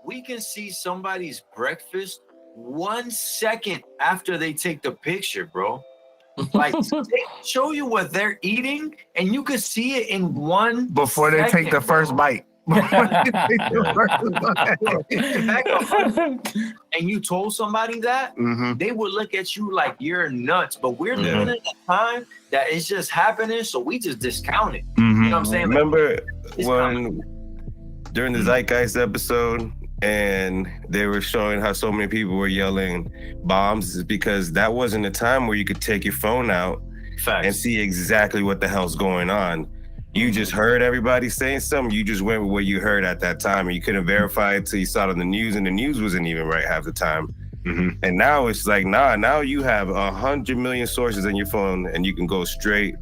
we can see somebody's breakfast 1 second after they take the picture, bro. Like, they show you what they're eating, and you can see it in 1 before they take the first bite. And you told somebody that, they would look at you like you're nuts. But we're living in a time that it's just happening, so we just discount it. You know what I'm saying? Remember when during the Zeitgeist episode, and they were showing how so many people were yelling bombs, is because that wasn't a time where you could take your phone out and see exactly what the hell's going on. You just heard everybody saying something. You just went with what you heard at that time, and you couldn't verify it till you saw it on the news, and the news wasn't even right half the time. And now it's like, now you have 100 million sources on your phone, and you can go straight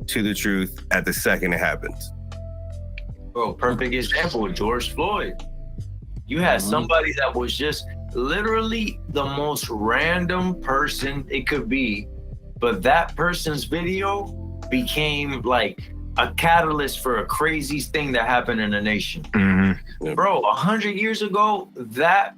to the truth at the second it happens. Bro, perfect example with George Floyd. You had somebody that was just literally the most random person it could be, but that person's video became like a catalyst for a crazy thing that happened in the nation. Bro, 100 years ago, that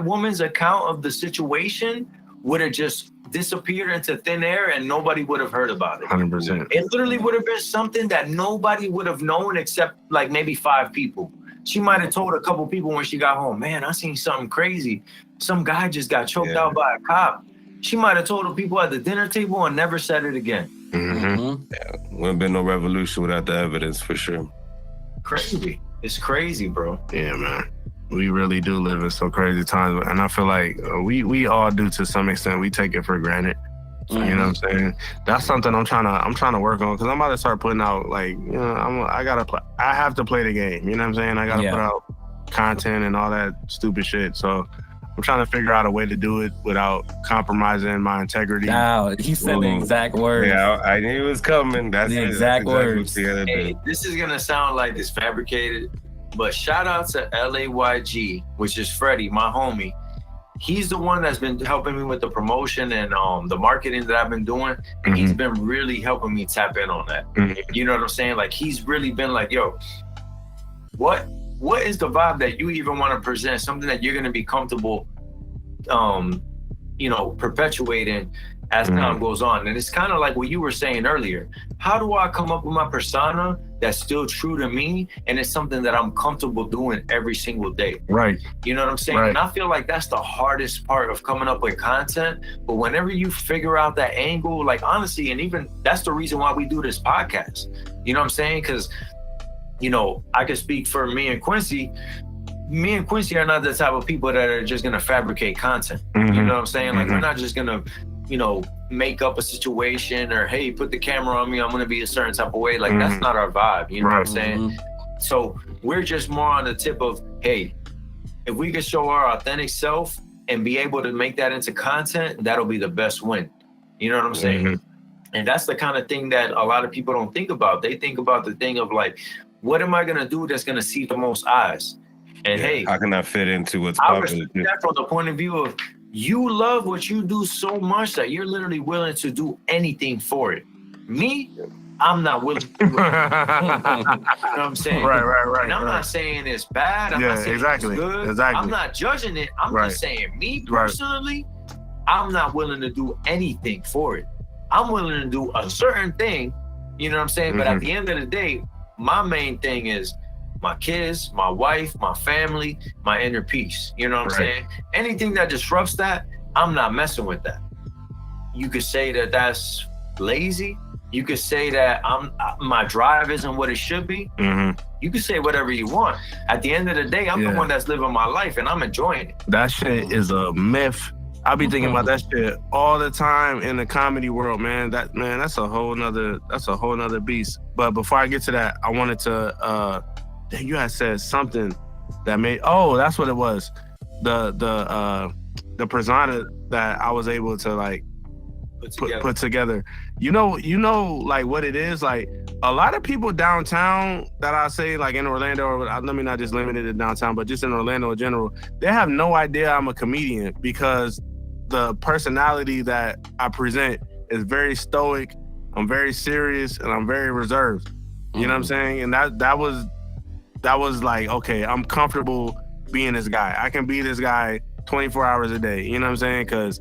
woman's account of the situation would have just disappeared into thin air and nobody would have heard about it. 100%. It literally would have been something that nobody would have known except like maybe 5 people. She might have told a couple people when she got home, man, I seen something crazy. Some guy just got choked out by a cop. She might have told the people at the dinner table and never said it again. Wouldn't have been no revolution without the evidence, for sure. Crazy. It's crazy, bro. Yeah, man. We really do live in some crazy times, and I feel like we all do to some extent. We take it for granted. You know what I'm saying? That's something I'm trying to work on, because I'm about to start putting out, like, you know, I have to play the game. You know what I'm saying? I gotta put out content and all that stupid shit. So I'm trying to figure out a way to do it without compromising my integrity. Wow, he said the exact words. Yeah, I knew it was coming. That's the exact words. Hey, this is gonna sound like it's fabricated, but shout out to LAYG, which is Freddie, my homie. He's the one that's been helping me with the promotion and the marketing that I've been doing. And he's been really helping me tap in on that. You know what I'm saying? Like, he's really been like, yo, what is the vibe that you even want to present? Something that you're going to be comfortable, you know, perpetuating as time goes on. And it's kind of like what you were saying earlier. How do I come up with my persona that's still true to me, and it's something that I'm comfortable doing every single day? Right. You know what I'm saying? And I feel like that's the hardest part of coming up with content. But whenever you figure out that angle, like, honestly, and even that's the reason why we do this podcast. You know what I'm saying? Because, you know, I can speak for me and Quincy. Me and Quincy are not the type of people that are just going to fabricate content. You know what I'm saying? Like, we're not just going to, you know, make up a situation or, hey, put the camera on me, I'm going to be a certain type of way. Like, that's not our vibe. You know what I'm saying? So we're just more on the tip of, hey, if we could show our authentic self and be able to make that into content, that'll be the best win. You know what I'm saying? And that's the kind of thing that a lot of people don't think about. They think about the thing of, like, what am I going to do that's going to see the most eyes? And hey, how can I fit into what's I popular? respect that from the point of view of, you love what you do so much that you're literally willing to do anything for it. Me, I'm not willing to do it. You know what I'm saying? Right. And I'm not saying it's bad. I'm not saying it's good. I'm not judging it. I'm just saying, me personally, I'm not willing to do anything for it. I'm willing to do a certain thing, you know what I'm saying? But at the end of the day, my main thing is my kids, my wife, my family, my inner peace. You know what I'm saying? Anything that disrupts that, I'm not messing with that. You could say that that's lazy. You could say that my drive isn't what it should be. You could say whatever you want. At the end of the day, I'm the one that's living my life and I'm enjoying it. That shit is a myth. I be thinking about that shit all the time in the comedy world, man. That's a whole nother beast. But before I get to that, I wanted to you had said something that made, that's what it was. The persona that I was able to, like, put together. You know, like, what it is. Like, a lot of people downtown that I say, like, in Orlando, or let me not just limit it to downtown, but just in Orlando in general, they have no idea I'm a comedian, because the personality that I present is very stoic. I'm very serious and I'm very reserved. You know what I'm saying? And that was like, okay, I'm comfortable being this guy. I can be this guy 24 hours a day. You know what I'm saying? Because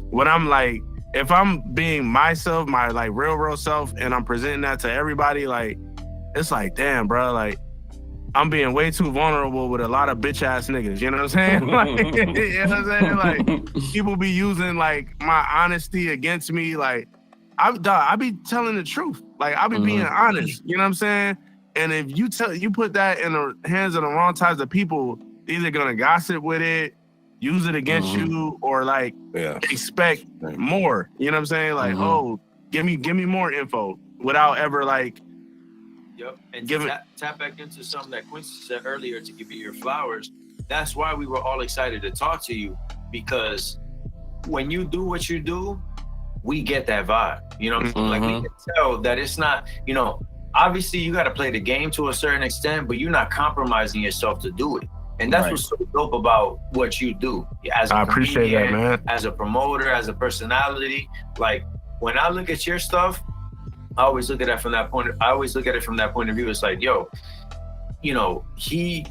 when I'm like, if I'm being myself, my like real self, and I'm presenting that to everybody, like, it's like, damn, bro, like, I'm being way too vulnerable with a lot of bitch ass niggas. You know what I'm saying? Like, you know what I'm saying? Like, people be using like my honesty against me. Like, I be telling the truth. Like, I be being honest. You know what I'm saying? And if you put that in the hands of the wrong types of people, they're either gonna gossip with it, use it against you, or like expect more. You know what I'm saying? Like, oh, give me more info without ever like. Yep. And tap back into something that Quincy said earlier to give you your flowers. That's why we were all excited to talk to you, because when you do what you do, we get that vibe. You know what I'm saying? Like, we can tell that it's not, you know, obviously you got to play the game to a certain extent, but you're not compromising yourself to do it. And that's what's so dope about what you do. As a appreciate that, man. As a promoter, as a personality. Like, when I look at your stuff, I always look at it from that point of view. It's like, yo, you know, he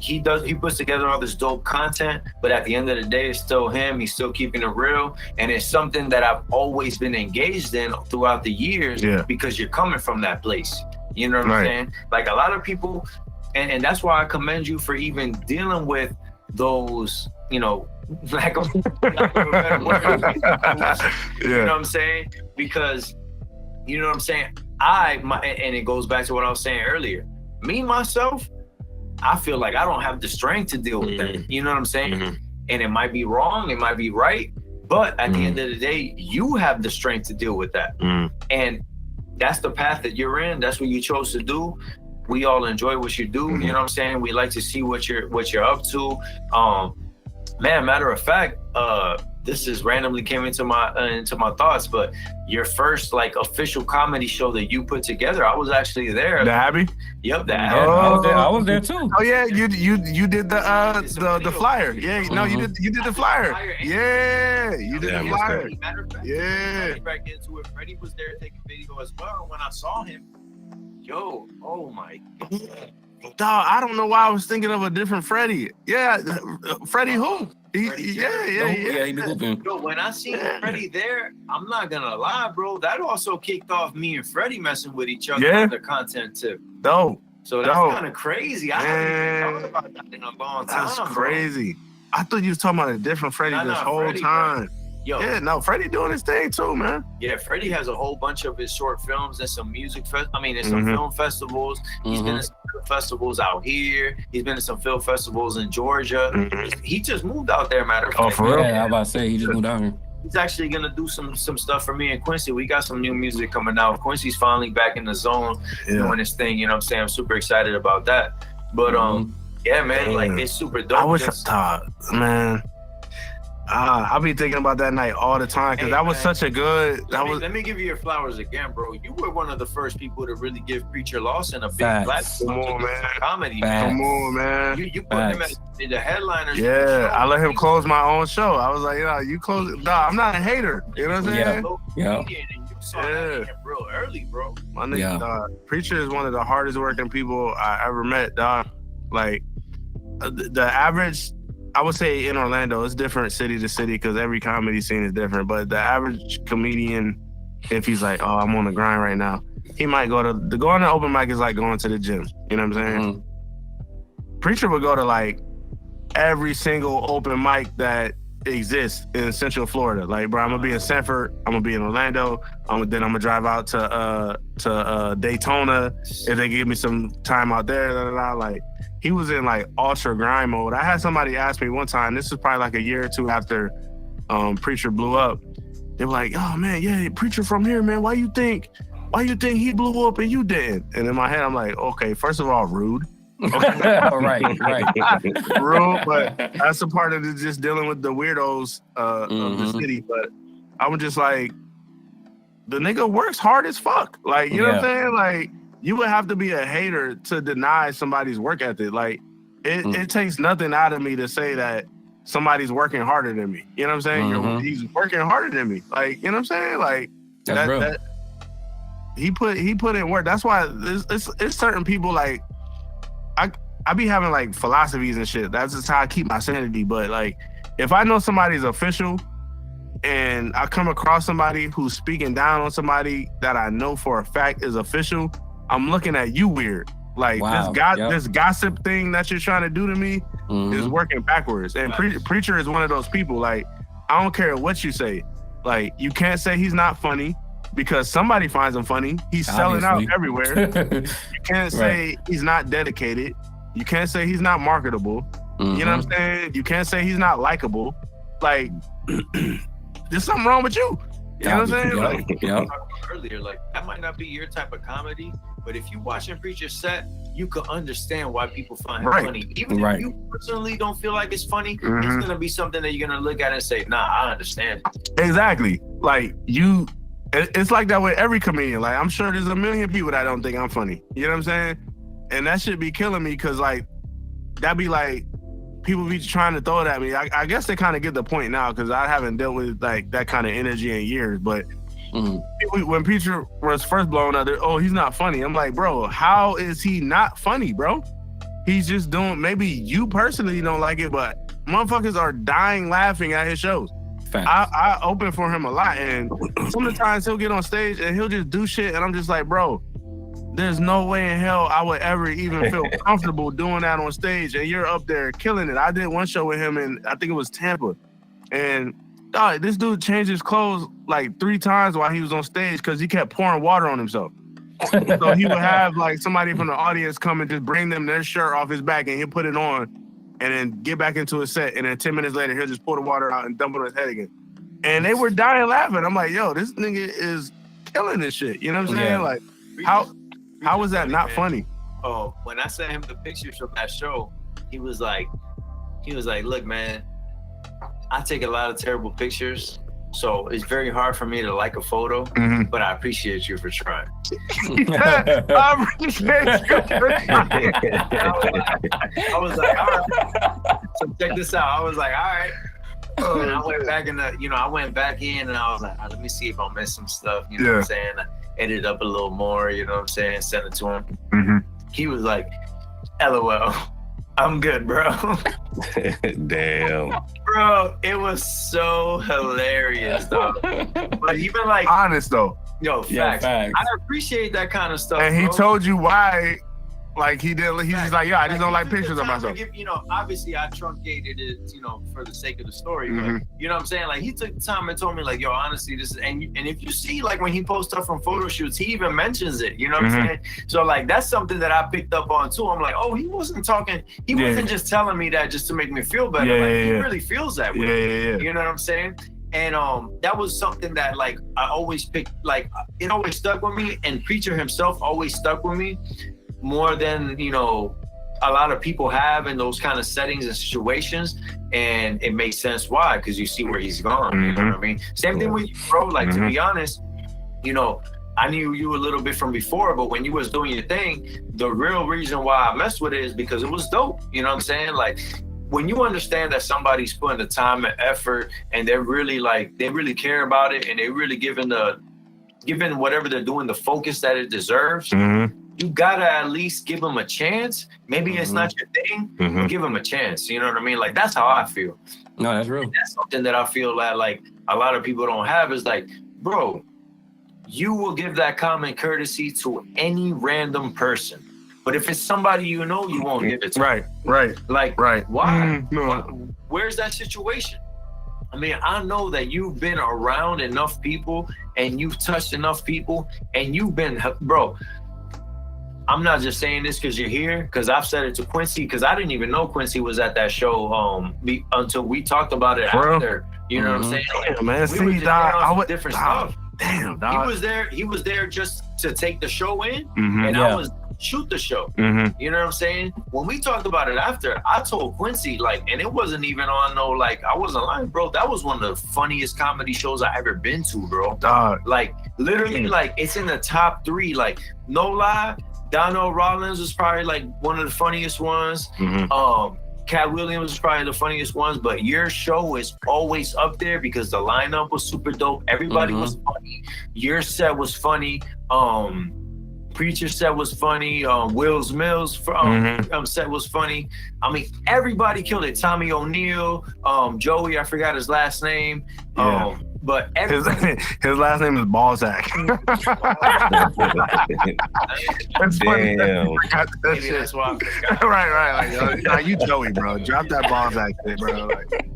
puts together all this dope content, but at the end of the day, it's still him. He's still keeping it real. And it's something that I've always been engaged in throughout the years because you're coming from that place. You know what I'm saying? Like, a lot of people, and that's why I commend you for even dealing with those, you know, like, you know what I'm saying? Because, you know what I'm saying? And it goes back to what I was saying earlier. Me, myself, I feel like I don't have the strength to deal with that. You know what I'm saying? And it might be wrong, it might be right, but at the end of the day, you have the strength to deal with that. And that's the path that you're in. That's what you chose to do. We all enjoy what you do. You know what I'm saying? We like to see what you're up to. Man, matter of fact, this is randomly came into my thoughts, but your first like official comedy show that you put together, I was actually there. The Abbey? Yep, the Abbey. I was there too. Oh yeah, you did the flyer. Yeah, no, you did the flyer. Yeah, you did the flyer. Matter of fact, yeah. Back into it. Freddie was there taking video as well. When I saw him, yo, oh my God. Dog, I don't know why I was thinking of a different Freddie. Yeah, Freddie who? He be hooping. Yo, when I seen Freddie there, I'm not gonna lie, bro. That also kicked off me and Freddie messing with each other on the content tip. Dope. So that's kind of crazy. I haven't thought about that in a long time. That's crazy. Bro. I thought you was talking about a different Freddie this whole Freddie, time. Bro. Yo, yeah, no, Freddie doing his thing too, man. Yeah, Freddie has a whole bunch of his short films and some music. There's some film festivals. He's been in some film festivals out here. He's been in some film festivals in Georgia. He just moved out there, matter of fact. Oh, for real? Yeah, I was about to say he just moved out here. He's actually gonna do some stuff for me and Quincy. We got some new music coming out. Quincy's finally back in the zone doing his thing. You know what I'm saying? I'm super excited about that. But yeah, man, like it's super dope. I wish I thought, man. I'll be thinking about that night all the time because that was such a good. Let me give you your flowers again, bro. You were one of the first people to really give Preacher Lawson a big platform. Come on, man. Comedy. Come on, man. You put him as the headliners. Yeah, I let him close my own show. I was like, you close it. Nah, I'm not a hater. You know what I'm saying? Yeah. And you saw that real early, bro. My nigga, Preacher is one of the hardest working people I ever met, dog. Like the average. I would say in Orlando, it's different city to city because every comedy scene is different. But the average comedian, if he's like, oh, I'm on the grind right now, he might go to going to open mic is like going to the gym. You know what I'm saying? Preacher would go to like every single open mic that exists in Central Florida. Like, bro, I'm gonna be in Sanford, I'm gonna be in Orlando, then I'm gonna drive out to Daytona if they give me some time out there. Like, he was in like ultra grind mode. I had somebody ask me one time, this was probably like a year or two after Preacher blew up. They were like, oh man, yeah, Preacher from here, man. Why you think he blew up and you didn't? And in my head, I'm like, okay, first of all, rude. Okay. right. Rude, but that's a part of it, just dealing with the weirdos of the city. But I was just like, the nigga works hard as fuck. Like, you know what I'm saying? Like, you would have to be a hater to deny somebody's work ethic. Like, it takes nothing out of me to say that somebody's working harder than me. You know what I'm saying? He's working harder than me. Like, you know what I'm saying? Like, that's real. He put in work. That's why it's certain people like I be having like philosophies and shit. That's just how I keep my sanity. But like, if I know somebody's official and I come across somebody who's speaking down on somebody that I know for a fact is official, I'm looking at you weird. Like this gossip thing that you're trying to do to me is working backwards. And Preacher is one of those people. Like, I don't care what you say. Like, you can't say he's not funny because somebody finds him funny. He's selling out everywhere. You can't say he's not dedicated. You can't say he's not marketable. You know what I'm saying? You can't say he's not likable. Like, there's something wrong with you. You know what I'm saying? Earlier, like, that might not be your type of comedy, but if you watching Preacher set, you could understand why people find him funny. Even if you personally don't feel like it's funny, it's gonna be something that you're gonna look at and say, nah, I understand it. Exactly. Like, it's like that with every comedian. Like, I'm sure there's a million people that don't think I'm funny. You know what I'm saying? And that should be killing me because, like, that be like, people be trying to throw it at me. I guess they kind of get the point now because I haven't dealt with like that kind of energy in years. But when Preacher was first blowing up, oh, he's not funny. I'm like, bro, how is he not funny, bro? He's just doing, maybe you personally don't like it, but motherfuckers are dying laughing at his shows. I open for him a lot, and sometimes he'll get on stage and he'll just do shit, and I'm just like, bro, there's no way in hell I would ever even feel comfortable doing that on stage, and you're up there killing it. I did one show with him in, I think it was Tampa, and this dude changed his clothes like 3 times while he was on stage because he kept pouring water on himself. So he would have like somebody from the audience come and just bring them their shirt off his back, and he'll put it on and then get back into his set, and then 10 minutes later he'll just pour the water out and dump it on his head again. And they were dying laughing. I'm like, yo, this nigga is killing this shit. You know what I'm saying? Like, how was that not funny? Oh, when I sent him the pictures from that show, he was like, look, man, I take a lot of terrible pictures, so it's very hard for me to like a photo, but I appreciate you for trying. I appreciate you for trying. I was like, all right. So check this out. I was like, all right. And I went back in and I was like, let me see if I missed some stuff. You know what I'm saying? I edited up a little more, you know what I'm saying? Sent it to him. He was like, LOL, I'm good, bro. Damn. Bro, it was so hilarious, though. But even like, honest though. Yo, facts. I appreciate that kind of stuff. And he told you why. Like, he's just like, I just don't like pictures of myself. Obviously I truncated it, for the sake of the story, but you know what I'm saying? Like, he took the time and told me, like, yo, honestly, this is, and if you see, like, when he posts stuff from photo shoots, he even mentions it, you know what I'm saying? So, like, that's something that I picked up on too. I'm like, oh, he wasn't just telling me that just to make me feel better. He really feels that way. You know what I'm saying? And that was something that, like, I always picked, like, it always stuck with me, and Preacher himself always stuck with me more than, a lot of people have in those kind of settings and situations. And it makes sense why, because you see where he's gone. You know what I mean? Same thing with you, bro. Like, to be honest, I knew you a little bit from before, but when you was doing your thing, the real reason why I messed with it is because it was dope. You know what I'm saying? Like, when you understand that somebody's putting the time and effort, and they're really they really care about it, and they really giving whatever they're doing the focus that it deserves, you gotta at least give them a chance. Maybe it's not your thing, but give them a chance. You know what I mean? Like, that's how I feel. No, that's real. And that's something that I feel that, like, a lot of people don't have is like, bro, you will give that common courtesy to any random person. But if it's somebody you know, you won't give it to. Right. Like, right. Why? No. Where's that situation? I mean, I know that you've been around enough people and you've touched enough people and you've been, bro, I'm not just saying this because you're here, because I've said it to Quincy, because I didn't even know Quincy was at that show until we talked about it after. You know what I'm saying? Like, man, we different stuff. Damn, dog. He was there just to take the show in, and I was shoot the show. You know what I'm saying? When we talked about it after, I told Quincy, like, and it wasn't even on no, like, I wasn't lying, bro. That was one of the funniest comedy shows I ever been to, bro. Dog. Like, literally, like, it's in the top 3. Like, no lie, Donnell Rollins was probably like one of the funniest ones. Cat Williams was probably the funniest ones, but your show is always up there because the lineup was super dope. Everybody was funny. Your set was funny. Preacher set was funny. Will's Mills set was funny. I mean, everybody killed it. Tommy O'Neill, Joey, I forgot his last name. Yeah. But his last name is Balzac. That's funny. Damn. maybe that's why I forgot. right. Like, you Joey, bro. Drop that Balzac shit, bro. Like,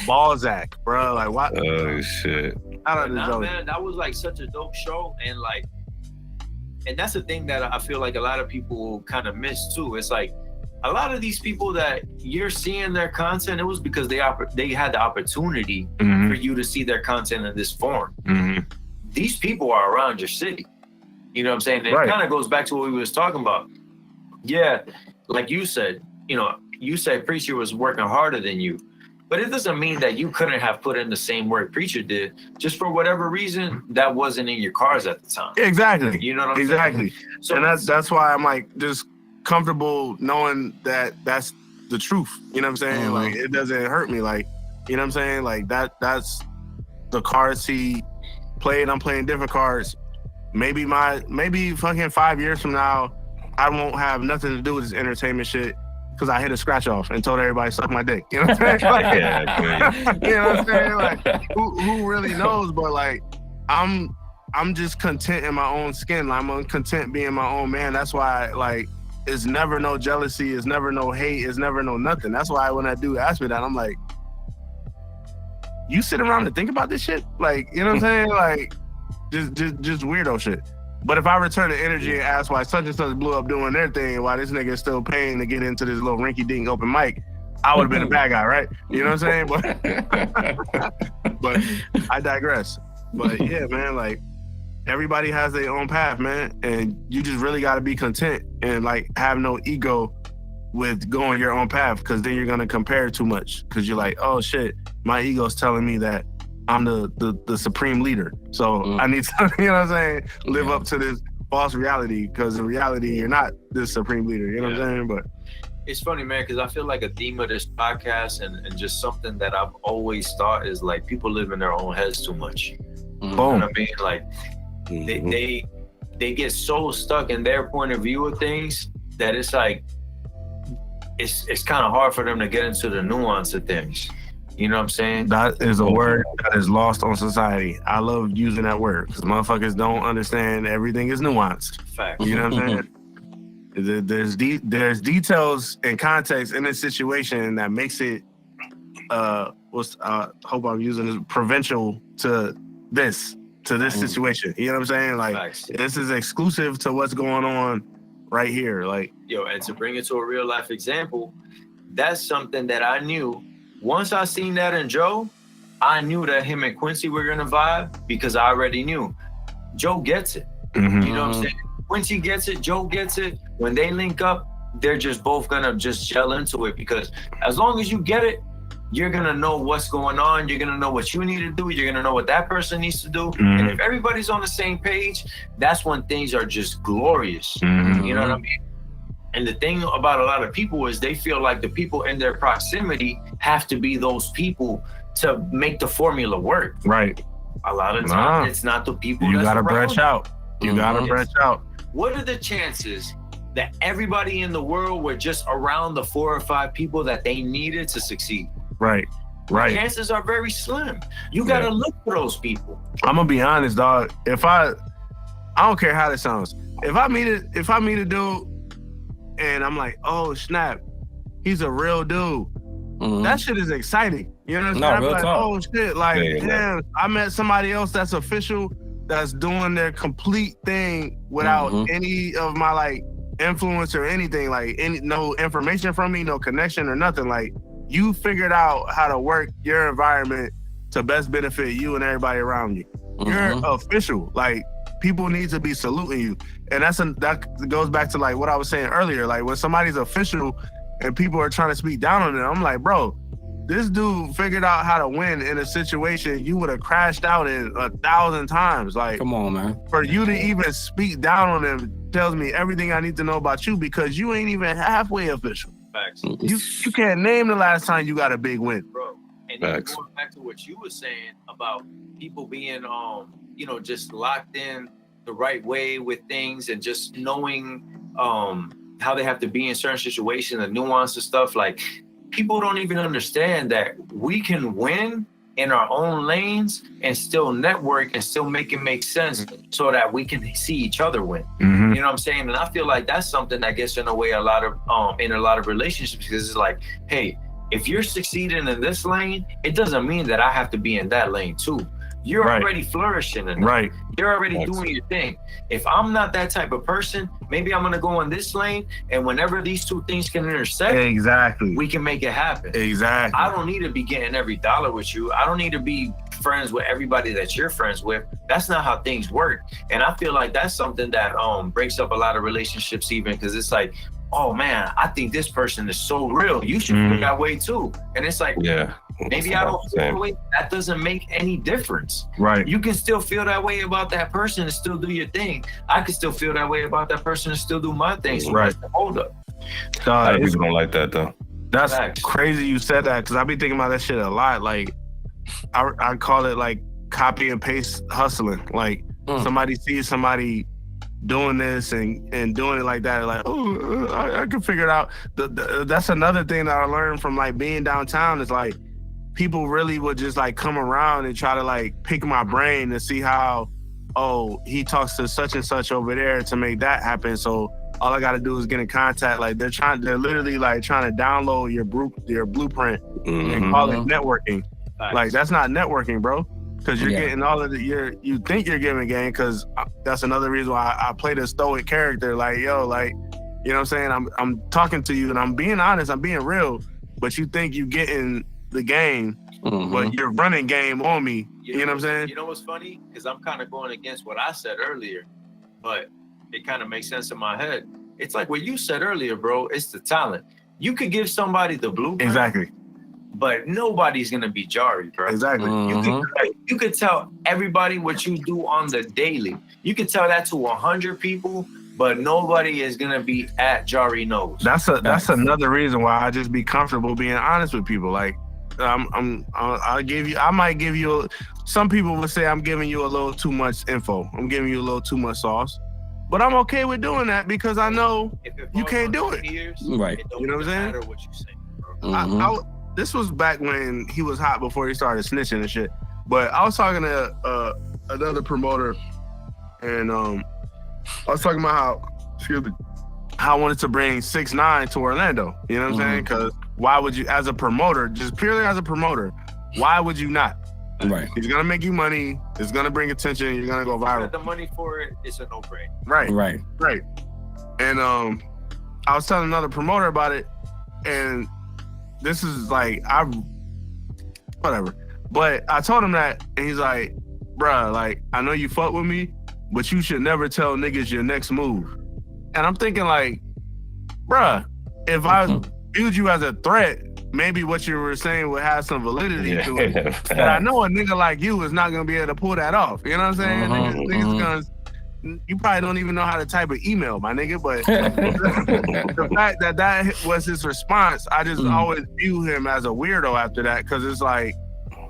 Balzac, bro. Like, what? Oh shit. Man, that was like such a dope show, and that's the thing that I feel like a lot of people kind of miss too. It's like a lot of these people that you're seeing their content, it was because they had the opportunity for you to see their content in this form. These people are around your city. You know what I'm saying? It kind of goes back to what we was talking about. Yeah, like you said, you said Preacher was working harder than you. But it doesn't mean that you couldn't have put in the same work Preacher did. Just for whatever reason, that wasn't in your cards at the time. Exactly. You know what I'm saying? So, and that's why I'm like just comfortable knowing that that's the truth. You know what I'm saying? Like, it doesn't hurt me. Like, you know what I'm saying? Like, that's the cards he played. I'm playing different cards. Maybe fucking 5 years from now, I won't have nothing to do with this entertainment shit. Because I hit a scratch off and told everybody to suck my dick. You know what I'm saying? Like, you know what I'm saying? Like, who really knows? But like, I'm just content in my own skin. I'm content being my own man. That's why, like, it's never no jealousy. It's never no hate. It's never no nothing. That's why when that dude asked me that, I'm like, you sit around and think about this shit? Like, you know what I'm saying? Like, just weirdo shit. But if I return the energy and ask why such and such blew up doing their thing and why this nigga is still paying to get into this little rinky-dink open mic, I would have been a bad guy, right? You know what I'm saying? But I digress. But yeah, man, like, everybody has their own path, man. And you just really got to be content and like have no ego with going your own path, because then you're going to compare too much. Because you're like, oh shit, my ego's telling me that I'm the supreme leader. So I need to, you know what I'm saying, live up to this false reality, because in reality, you're not this supreme leader. You know what I'm saying? But it's funny, man, because I feel like a theme of this podcast and just something that I've always thought is like people live in their own heads too much. You know what I mean? Like they get so stuck in their point of view of things that it's like it's kind of hard for them to get into the nuance of things. You know what I'm saying? That is a word that is lost on society. I love using that word because motherfuckers don't understand everything is nuanced. Fact. You know what I'm saying? There's details and context in this situation that makes it hope I'm using this provincial to this situation. You know what I'm saying? Like, facts. This is exclusive to what's going on right here. Like, yo, and to bring it to a real life example, that's something that I knew. Once I seen that in Joe, I knew that him and Quincy were gonna vibe because I already knew. Joe gets it. You know what I'm saying? Quincy gets it, Joe gets it. When they link up, they're just both gonna just gel into it, because as long as you get it, you're gonna know what's going on. You're gonna know what you need to do. You're gonna know what that person needs to do. And if everybody's on the same page, that's when things are just glorious. You know what I mean? And the thing about a lot of people is they feel like the people in their proximity have to be those people to make the formula work. Right. A lot of times it's not the people. You gotta branch out. You gotta branch out. What are the chances that everybody in the world were just around the 4 or 5 people that they needed to succeed? Right. The chances are very slim. You gotta look for those people. I'm gonna be honest, dog. I don't care how this sounds. If I meet a dude and I'm like, oh snap, he's a real dude. That shit is exciting. You know what I'm saying? Like, oh shit, like damn, I met somebody else that's official, that's doing their complete thing without any of my like influence or anything, like no information from me, no connection or nothing. Like, you figured out how to work your environment to best benefit you and everybody around you. You're official. Like, people need to be saluting you. And that goes back to like what I was saying earlier. Like, when somebody's official and people are trying to speak down on them, I'm like, bro, this dude figured out how to win in a situation you would have crashed out in 1,000 times. Like, come on, man. For you to even speak down on him tells me everything I need to know about you, because you ain't even halfway official. Facts. You can't name the last time you got a big win, bro. And then going back to what you were saying about people being just locked in the right way with things and just knowing how they have to be in certain situations, the nuance and stuff. Like, people don't even understand that we can win in our own lanes and still network and still make it make sense so that we can see each other win. Mhm. You know what I'm saying? And I feel like that's something that gets in the way in a lot of relationships, because it's like, hey, if you're succeeding in this lane, it doesn't mean that I have to be in that lane too. You're Right. already flourishing in that. Right. You're already doing your thing. If I'm not that type of person, maybe I'm gonna go in this lane, and whenever these two things can intersect, Exactly. we can make it happen. Exactly. I don't need to be getting every dollar with you. I don't need to be friends with everybody that you're friends with. That's not how things work. And I feel like that's something that breaks up a lot of relationships, even, because it's like, oh man, I think this person is so real. You should feel that way too. And it's like, Yeah. maybe I don't feel that way. That doesn't make any difference. Right. You can still feel that way about that person and still do your thing. I can still feel that way about that person and still do my thing. So Right. that's the hold up. A lot of It's- people don't like that though. That's Facts. crazy you said that, because I be thinking about that shit a lot. Like, I call it like copy and paste hustling. Like, somebody sees somebody doing this and doing it like that, like, oh, I can figure it out. That's another thing that I learned from like being downtown, is like, people really would just like come around and try to like pick my brain to see how, oh, he talks to such and such over there to make that happen. So all I got to do is get in contact. Like, they're literally like trying to download your blueprint and call it networking. Facts. Like, that's not networking, bro. Because you're Yeah. getting all of you think you're giving game, because that's another reason why I play the stoic character. Like, yo, like, you know what I'm saying? I'm talking to you and I'm being honest, I'm being real, but you think you getting the game, but you're running game on me. You know what I'm saying? You know what's funny? Because I'm kind of going against what I said earlier, but it kind of makes sense in my head. It's like what you said earlier, bro. It's the talent. You could give somebody the blueprint, Exactly. but nobody's gonna be Jarri, bro. Exactly. You could tell everybody what you do on the daily. You could tell that to 100 people, but nobody is gonna be at Jarri knows. That's another reason why I just be comfortable being honest with people. Like, I might give you. Some people would say I'm giving you a little too much info. I'm giving you a little too much sauce, but I'm okay with doing that because I know If it you falls can't on do deaf it. ears, Right. it don't You know what I'm even saying? matter what you say, bro. This was back when he was hot, before he started snitching and shit. But I was talking to another promoter, and I was talking about how I wanted to bring 6ix9ine to Orlando. You know what I'm saying? Because why would you, as a promoter, just purely as a promoter, why would you not? Right. He's gonna make you money. It's gonna bring attention. You're gonna go You viral. got the money for it. It's a no-brainer. Right. Right. Right. And I was telling another promoter about it, and this is like, whatever. But I told him that, and he's like, bruh, like, I know you fuck with me, but you should never tell niggas your next move. And I'm thinking like, bruh, if I viewed you as a threat, maybe what you were saying would have some validity to it. But I know a nigga like you is not gonna be able to pull that off. You know what I'm saying? Niggas gonna, you probably don't even know how to type an email, my nigga. But the fact that was his response, I just always view him as a weirdo after that, because it's like,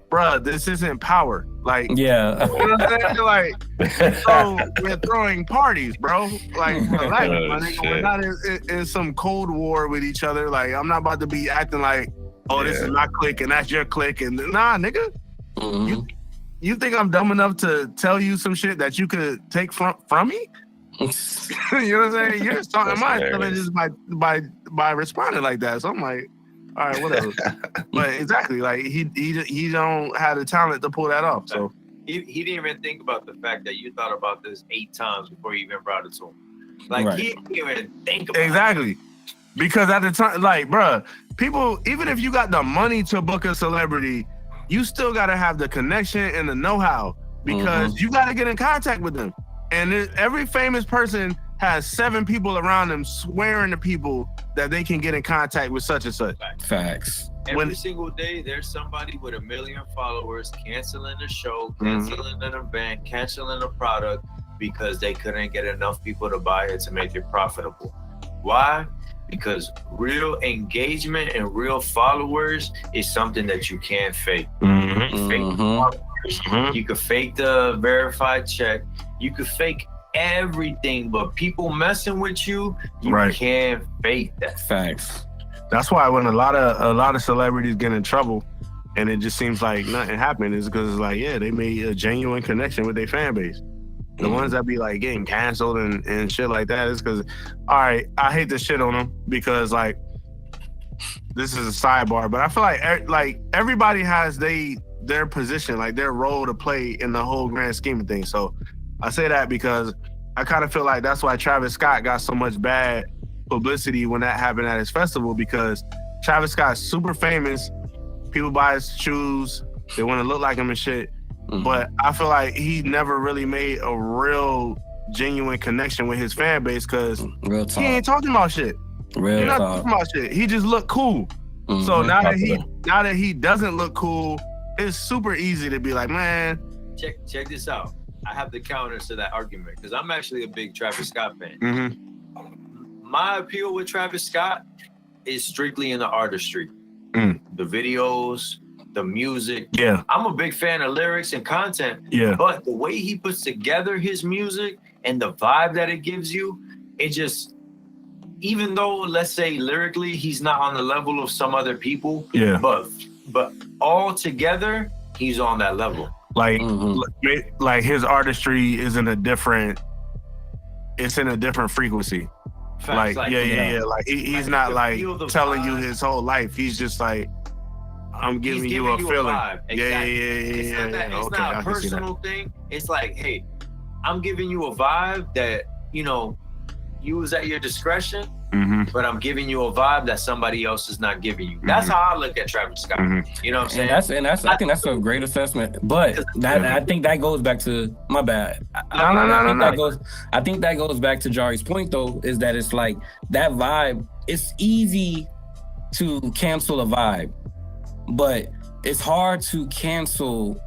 bruh, this isn't power. Like, Yeah. you know what I'm saying? Like, so we're throwing parties, bro. Like, my nigga, we're not in some cold war with each other. Like, I'm not about to be acting like, oh, this is my clique and that's your clique. And nah, nigga, you think I'm dumb enough to tell you some shit that you could take from me? You know what I'm saying? You're just talking my feelings just by responding like that. So I'm like, all right, whatever. But exactly, like he don't have the talent to pull that off. So he didn't even think about the fact that you thought about this 8 times before you even brought it to him. Like, he didn't even think about exactly. Because at the time, like, bruh, people, even if you got the money to book a celebrity, you still got to have the connection and the know-how, because you got to get in contact with them. And every famous person has 7 people around them swearing to people that they can get in contact with such and such. Facts. Every single day, there's somebody with 1 million followers canceling a show, canceling an event, canceling a product because they couldn't get enough people to buy it to make it profitable. Why? Because real engagement and real followers is something that you can't fake. You can fake the followers. You can fake the verified check. You could fake everything, but people messing with you, you Right. can't fake that. Facts. That's why when a lot of celebrities get in trouble, and it just seems like nothing happened, is because it's like, yeah, they made a genuine connection with their fan base. The ones that be like getting canceled and shit like that is because, all right, I hate to shit on them because like this is a sidebar, but I feel like everybody has their position, like their role to play in the whole grand scheme of things. So I say that because I kind of feel like that's why Travis Scott got so much bad publicity when that happened at his festival, because Travis Scott's super famous. People buy his shoes. They want to look like him and shit. Mhm. But I feel like he never really made a real genuine connection with his fan base because Real he ain't talk. talking about shit. Real He's not talk. talking about shit. He just look cool. Mhm. So now that he doesn't look cool, it's super easy to be like, man. Check this out. I have the counters to that argument because I'm actually a big Travis Scott fan. Mm-hmm. My appeal with Travis Scott is strictly in the artistry, Mm. the videos, the music. Yeah, I'm a big fan of lyrics and content, yeah, but the way he puts together his music and the vibe that it gives you, it just, even though let's say lyrically he's not on the level of some other people, yeah. but all together he's on that level. Like, Mhm. like his artistry is in a different frequency. Facts, Like, yeah. Like he's not you like feel the telling you vibe. his whole life. He's just like, I'm giving He's you a feeling. vibe. Yeah. It's not, that, it's Okay, not I a can see that. personal thing. It's like, hey, I'm giving you a vibe that, you know, you was at your discretion, Mm-hmm. but I'm giving you a vibe that somebody else is not giving you. That's how I look at Travis Scott. Mhm. You know what I'm And saying? I think that's a great assessment. But I think that goes back to my bad. I think that goes back to Jarri's point though, is that it's like that vibe, it's easy to cancel a vibe, but it's hard to cancel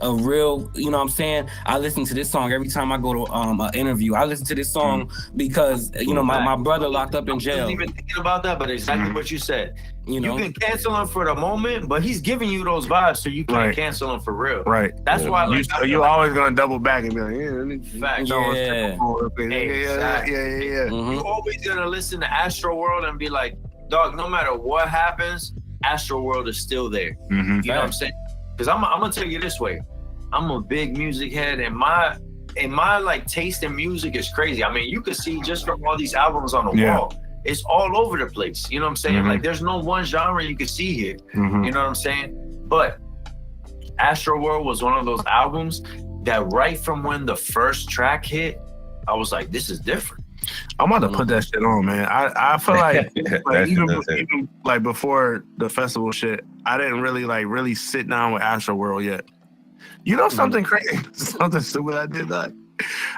a real, you know what I'm saying? I listen to this song every time I go to an interview. I listen to this song because, you know, my brother locked up in I jail. wasn't even thinking about that, but exactly what you said. You know? You can cancel him for the moment, but he's giving you those vibes, so you can't Right. cancel him for real. Right. That's why You always gonna double back and be like, Facts. yeah. Exactly. Yeah. Mhm. You're always gonna listen to Astro World and be like, dog, no matter what happens, Astro World is still there. Mm-hmm. You know what I'm saying? Because I'm gonna tell you this way. I'm a big music head, and my like taste in music is crazy. I mean, you can see just from all these albums on the Yeah. wall, it's all over the place. You know what I'm saying? Mhm. Like, there's no one genre you can see here. Mm-hmm. You know what I'm saying? But Astro World was one of those albums that right from when the first track hit, I was like, this is different. I'm about to put that shit on, man. I feel like, That shit does it. even like before the festival shit, I didn't really sit down with Astro World yet. You know something crazy, something stupid I did that.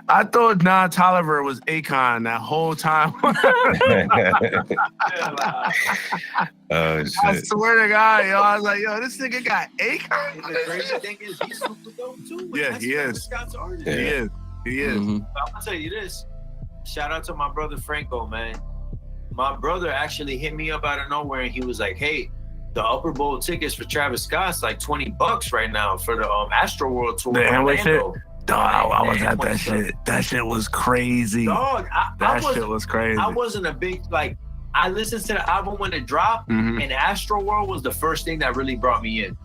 I thought Don Toliver was Akon that whole time. Oh I shit. swear to God, yo, I was like, yo, this nigga got Akon. And the crazy thing is, he's super dope too. Yeah, That's he Travis is. Scott's artist. Yeah. He is. Mhm. But I'm gonna tell you this. Shout out to my brother Franco, man. My brother actually hit me up out of nowhere and he was like, hey, the Upper Bowl tickets for Travis Scott's like $20 right now for the Astro World tour. The in Amway Orlando. Dog, I was Man, at that shit. That shit was crazy. Dog, That shit was crazy. I wasn't a big, like, I listened to the album when it dropped, Mhm. and Astro World was the first thing that really brought me in.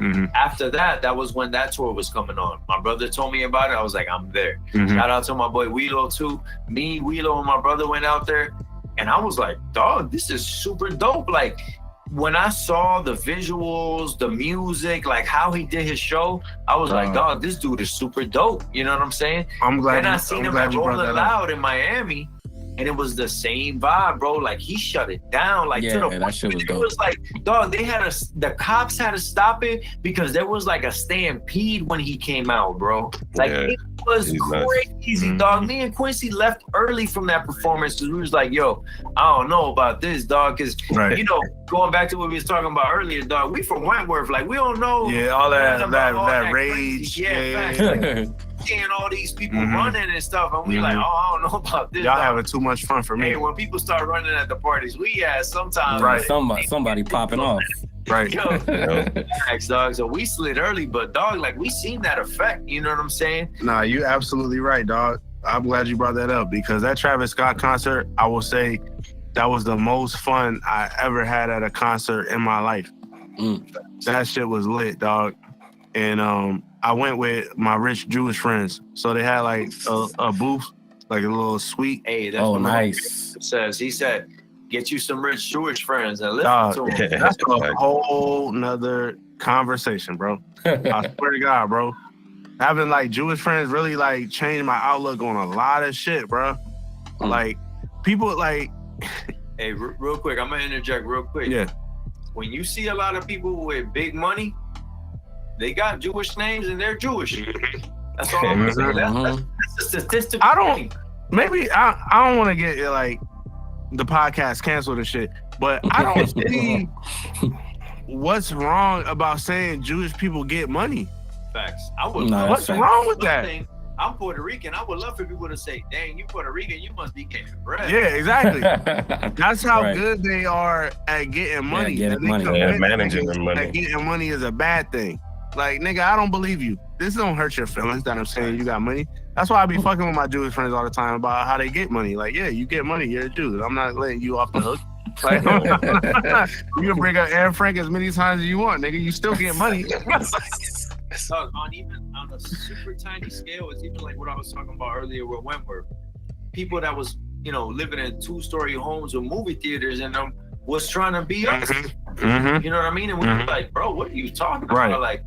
Mhm. After that, that was when that tour was coming on. My brother told me about it. I was like, I'm there. Mhm. Shout out to my boy Wheelo too. Me, Wheelo, and my brother went out there, and I was like, dog, this is super dope. Like, when I saw the visuals, the music, like how he did his show, I was like, dog, this dude is super dope. You know what I'm saying? I'm glad. Then I seen him at Rolling Loud in Miami, and it was the same vibe, bro. Like, he shut it down. Like, to the Yeah, that point shit was it dope. was like, dog, the cops had to stop it because there was like a stampede when he came out, bro. Like, Yeah, it was he's nuts. crazy, Mhm. dog. Me and Quincy left early from that performance because we was like, yo, I don't know about this, dog. Because, Right. you know, going back to what we was talking about earlier, dog, we from Wentworth. Like, we don't know. Yeah, all that nothing about all that crazy- rage. Yeah, facts. Yeah. Seeing all these people Mhm. running and stuff, and we like, Mhm. oh, I don't know about this. Y'all dog. having too much fun for me. Hey, when people start running at the parties we at, sometimes Right. Somebody popping off. Right. Yo, facts, dog. So we slid early, but dog, like, we seen that effect. You know what I'm saying? Nah, you absolutely right, dog. I'm glad you brought that up because that Travis Scott concert, I will say, that was the most fun I ever had at a concert in my life. That shit was lit, dog. And I went with my rich Jewish friends, so they had like a booth, like a little suite. Hey, that's what nice. Says he said, get you some rich Jewish friends and listen to them. That's a whole nother conversation, bro. I swear to God, bro. Having like Jewish friends really like changed my outlook on a lot of shit, bro. Like people like. Hey, real quick, I'm gonna interject real quick. Yeah. When you see a lot of people with big money, they got Jewish names and they're Jewish. That's all I'm saying. That's a statistic. I don't want to get like the podcast canceled and shit, but I don't see what's wrong about saying Jewish people get money. Facts. I would. What's wrong with that? I'm Puerto Rican. I would love for people to say, "Dang, you Puerto Rican, you must be getting bread." Yeah, exactly. That's how good they are at getting money. Managing their money. Getting money is a bad thing. Like, nigga, I don't believe you. This don't hurt your feelings that I'm saying you got money. That's why I be fucking with my Jewish friends all the time about how they get money. Like, yeah, you get money, you're a Jew. I'm not letting you off the hook. Like, you can bring up Anne Frank as many times as you want, nigga. You still get money. So on a super tiny scale, it's even like what I was talking about earlier with Wentworth. People that was, living in 2-story homes with movie theaters in them was trying to be us. You know what I mean? And we were like, bro, what are you talking about? Like,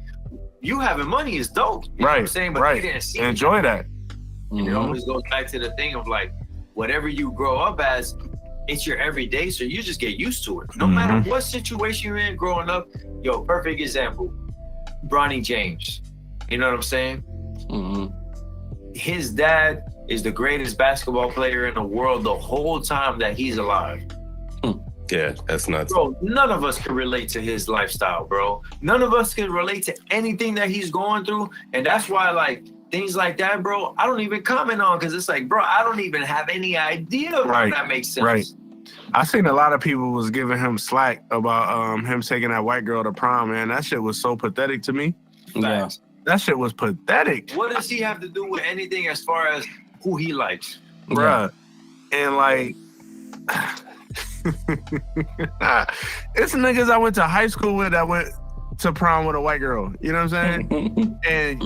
you having money is dope. You know what I'm saying? But they didn't see enjoy that. And it always goes back to the thing of like, whatever you grow up as, it's your everyday, so you just get used to it. No matter what situation you're in growing up. Yo, perfect example. Bronny James. You know what I'm saying? His dad is the greatest basketball player in the world the whole time that he's alive. Yeah, that's nuts. Bro, none of us can relate to his lifestyle, bro. None of us can relate to anything that he's going through. And that's why, like, things like that, bro, I don't even comment on because it's like, bro, I don't even have any idea if that makes sense. Right. I seen a lot of people was giving him slack about him taking that white girl to prom, man. That shit was so pathetic to me. Yeah. That shit was pathetic. What does he have to do with anything as far as who he likes? Bruh. And like, it's niggas I went to high school with that went to prom with a white girl. You know what I'm saying? And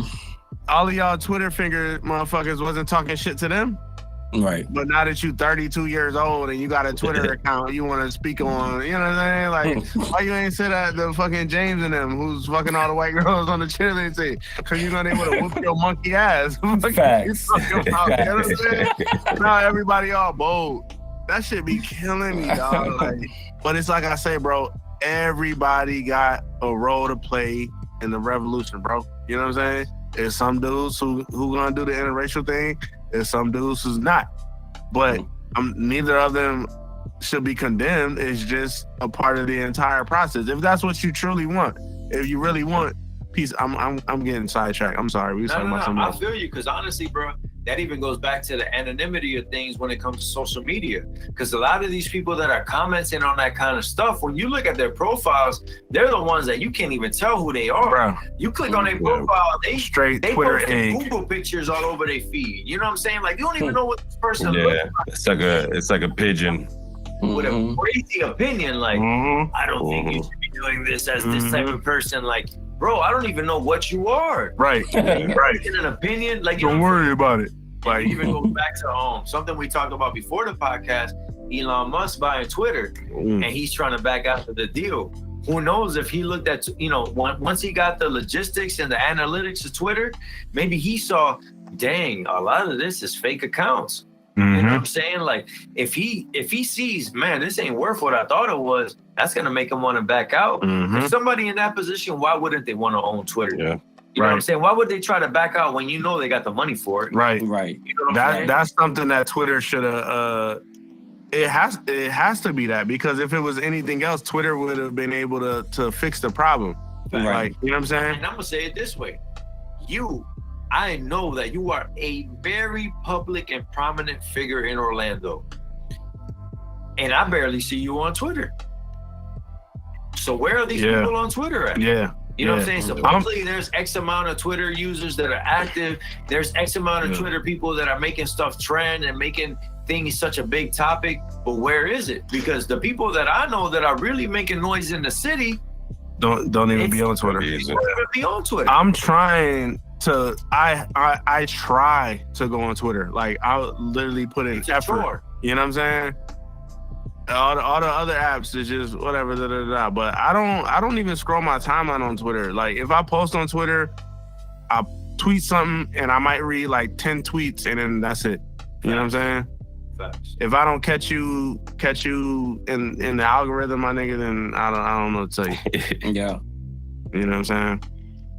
all of y'all Twitter finger motherfuckers wasn't talking shit to them. Right. But now that you 32 years old and you got a Twitter account you want to speak on, you know what I'm saying? Like, why you ain't sit at the fucking James and them who's fucking all the white girls on the cheerleading team? Because you know they would have whooped your monkey ass. Facts. You know what I'm saying? Now everybody all bold. That shit be killing me, dog. Like, but it's like I say, bro, everybody got a role to play in the revolution, bro. You know what I'm saying? There's some dudes who gonna do the interracial thing. There's some dudes who's not. But neither of them should be condemned. It's just a part of the entire process. If that's what you truly want, if you really want peace, I'm getting sidetracked. I'm sorry. We was talking about something else. I feel you, because honestly, bro, that even goes back to the anonymity of things when it comes to social media. Because a lot of these people that are commenting on that kind of stuff, when you look at their profiles, they're the ones that you can't even tell who they are. Bro. You click on their profile, they Twitter post Google pictures all over their feed. You know what I'm saying? Like, you don't even know what this person looks like. It's like a pigeon. With a crazy opinion, like, I don't think you should be doing this as this type of person. Like, bro, I don't even know what you are. Right. Right. In an opinion, like, don't worry about it. Like, even goes back to something we talked about before the podcast, Elon Musk buying Twitter, and he's trying to back out of the deal. Who knows if he looked at, once he got the logistics and the analytics of Twitter, maybe he saw, dang, a lot of this is fake accounts. You know what I'm saying? Like, if he sees, man, this ain't worth what I thought it was, that's gonna make him want to back out. If somebody in that position, why wouldn't they want to own Twitter? Yeah. You know what I'm saying? Why would they try to back out when you know they got the money for it? Right. You know what I'm saying? That's something that Twitter should have. It has to be that, because if it was anything else, Twitter would have been able to fix the problem. Right. Like, you know what I'm saying? And I'm gonna say it this way: I know that you are a very public and prominent figure in Orlando, and I barely see you on Twitter. So where are these people on Twitter at? Yeah. You know what I'm saying? Supposedly there's X amount of Twitter users that are active. There's X amount of Twitter people that are making stuff trend and making things such a big topic. But where is it? Because the people that I know that are really making noise in the city don't even be on Twitter. Don't even be on Twitter. I'm trying to. I try to go on Twitter. Like I'll literally put in effort. Chore. You know what I'm saying? All the other apps is just whatever. But I don't even scroll my timeline on Twitter. Like if I post on Twitter, I'll tweet something and I might read like 10 tweets and then that's it. You know what I'm saying? Facts. If I don't catch you in the algorithm, my nigga, then I don't know what to tell you. Yeah. You know what I'm saying?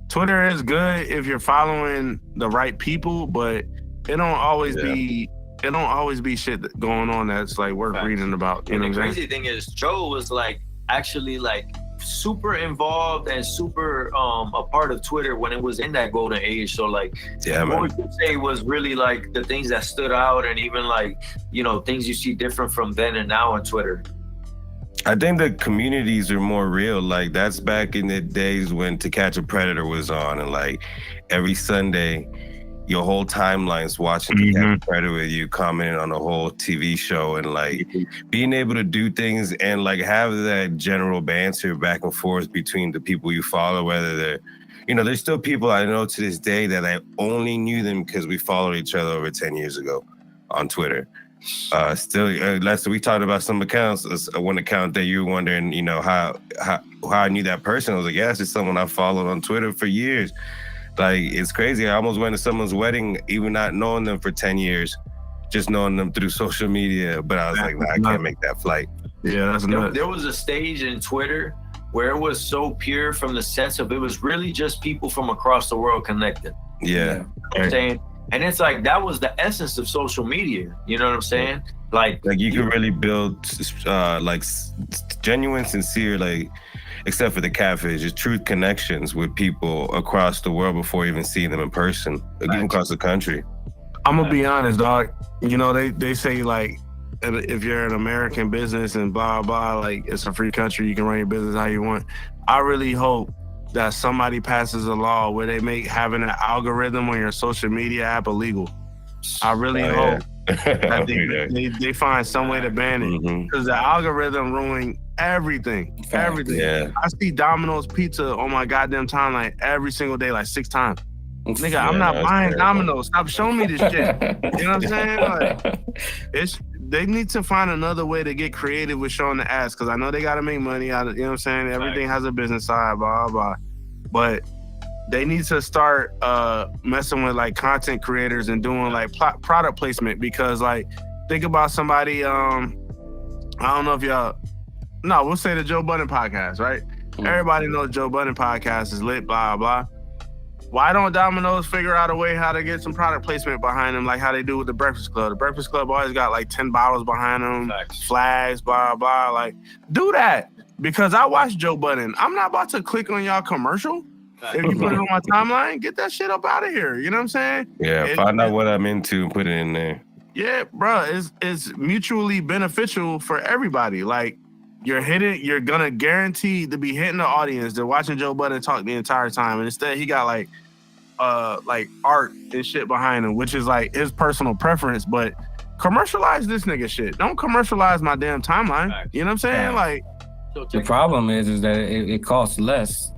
Twitter is good if you're following the right people, but it don't always be shit going on that's like worth reading about. You know what I'm saying? The crazy thing is Joe was like actually like super involved and super a part of Twitter when it was in that golden age. So like what we could say was really like the things that stood out and even like, you know, things you see different from then and now on Twitter. I think the communities are more real. Like that's back in the days when To Catch a Predator was on and like every Sunday your whole timeline's watching To Catch a Predator with you, commenting on the whole TV show and like being able to do things and like have that general banter back and forth between the people you follow, whether they're, you know, there's still people I know to this day that I only knew them because we followed each other over 10 years ago on Twitter. Lester, we talked about some accounts, one account that you were wondering, you know, how I knew that person. I was like, yeah, it's just someone I followed on Twitter for years. Like, it's crazy. I almost went to someone's wedding, even not knowing them for 10 years, just knowing them through social media. But I was like, nah, I can't make that flight. Yeah, that's nuts. There was a stage in Twitter where it was so pure from the sense of it was really just people from across the world connected. Yeah. You know what I'm saying? And it's like, that was the essence of social media. You know what I'm saying? Like you can really build like genuine, sincere, like, except for the catfish, just truth connections with people across the world before even seeing them in person, even across the country. I'm gonna be honest, dog. You know, they say like, if you're an American business and blah, blah, like it's a free country, you can run your business how you want. I really hope that somebody passes a law where they make having an algorithm on your social media app illegal. I really hope that they find some way to ban it, because the algorithm ruining everything. Everything. Yeah. I see Domino's Pizza on my goddamn timeline every single day, like 6 times. Nigga, I'm not buying Domino's. Stop showing me this shit. You know what I'm saying? Like, they need to find another way to get creative with showing the ads, because I know they got to make money out of, you know what I'm saying? Everything has a business side, blah, blah. But they need to start messing with like content creators and doing like product placement, because like, think about somebody, I don't know if y'all, no, we'll say the Joe Budden podcast, right? Everybody knows Joe Budden podcast is lit, blah, blah. Why don't Domino's figure out a way how to get some product placement behind them, like how they do with the Breakfast Club? The Breakfast Club always got like 10 bottles behind them, flags, blah, blah. Like, do that, because I watch Joe Budden. I'm not about to click on y'all commercial. If you put it on my timeline, get that shit up out of here. You know what I'm saying? Yeah, find out what I'm into and put it in there. Yeah, bro, it's mutually beneficial for everybody. Like, you're gonna guarantee to be hitting the audience. They're watching Joe Budden talk the entire time, and instead he got like art and shit behind him, which is like his personal preference. But commercialize this nigga shit. Don't commercialize my damn timeline. You know what I'm saying? Like, the problem is that it costs less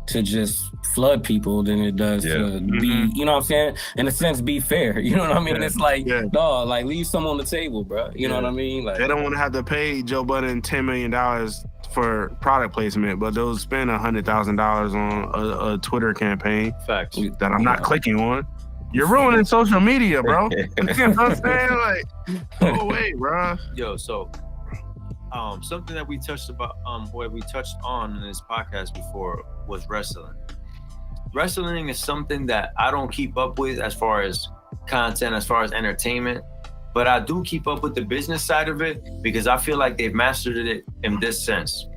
to just flood people than it does to be, you know what I'm saying? In a sense, be fair. You know what I mean? It's like, dog, like leave some on the table, bro. You know what I mean? Like, they don't want to have to pay Joe Budden $10 million for product placement, but they'll spend $100,000 on a Twitter campaign that I'm not clicking on. You're ruining social media, bro. You know what I'm saying? Like, go away, bro. Yo, so something that we touched on in this podcast before was wrestling. Wrestling is something that I don't keep up with as far as content, as far as entertainment, but I do keep up with the business side of it, because I feel like they've mastered it in this sense.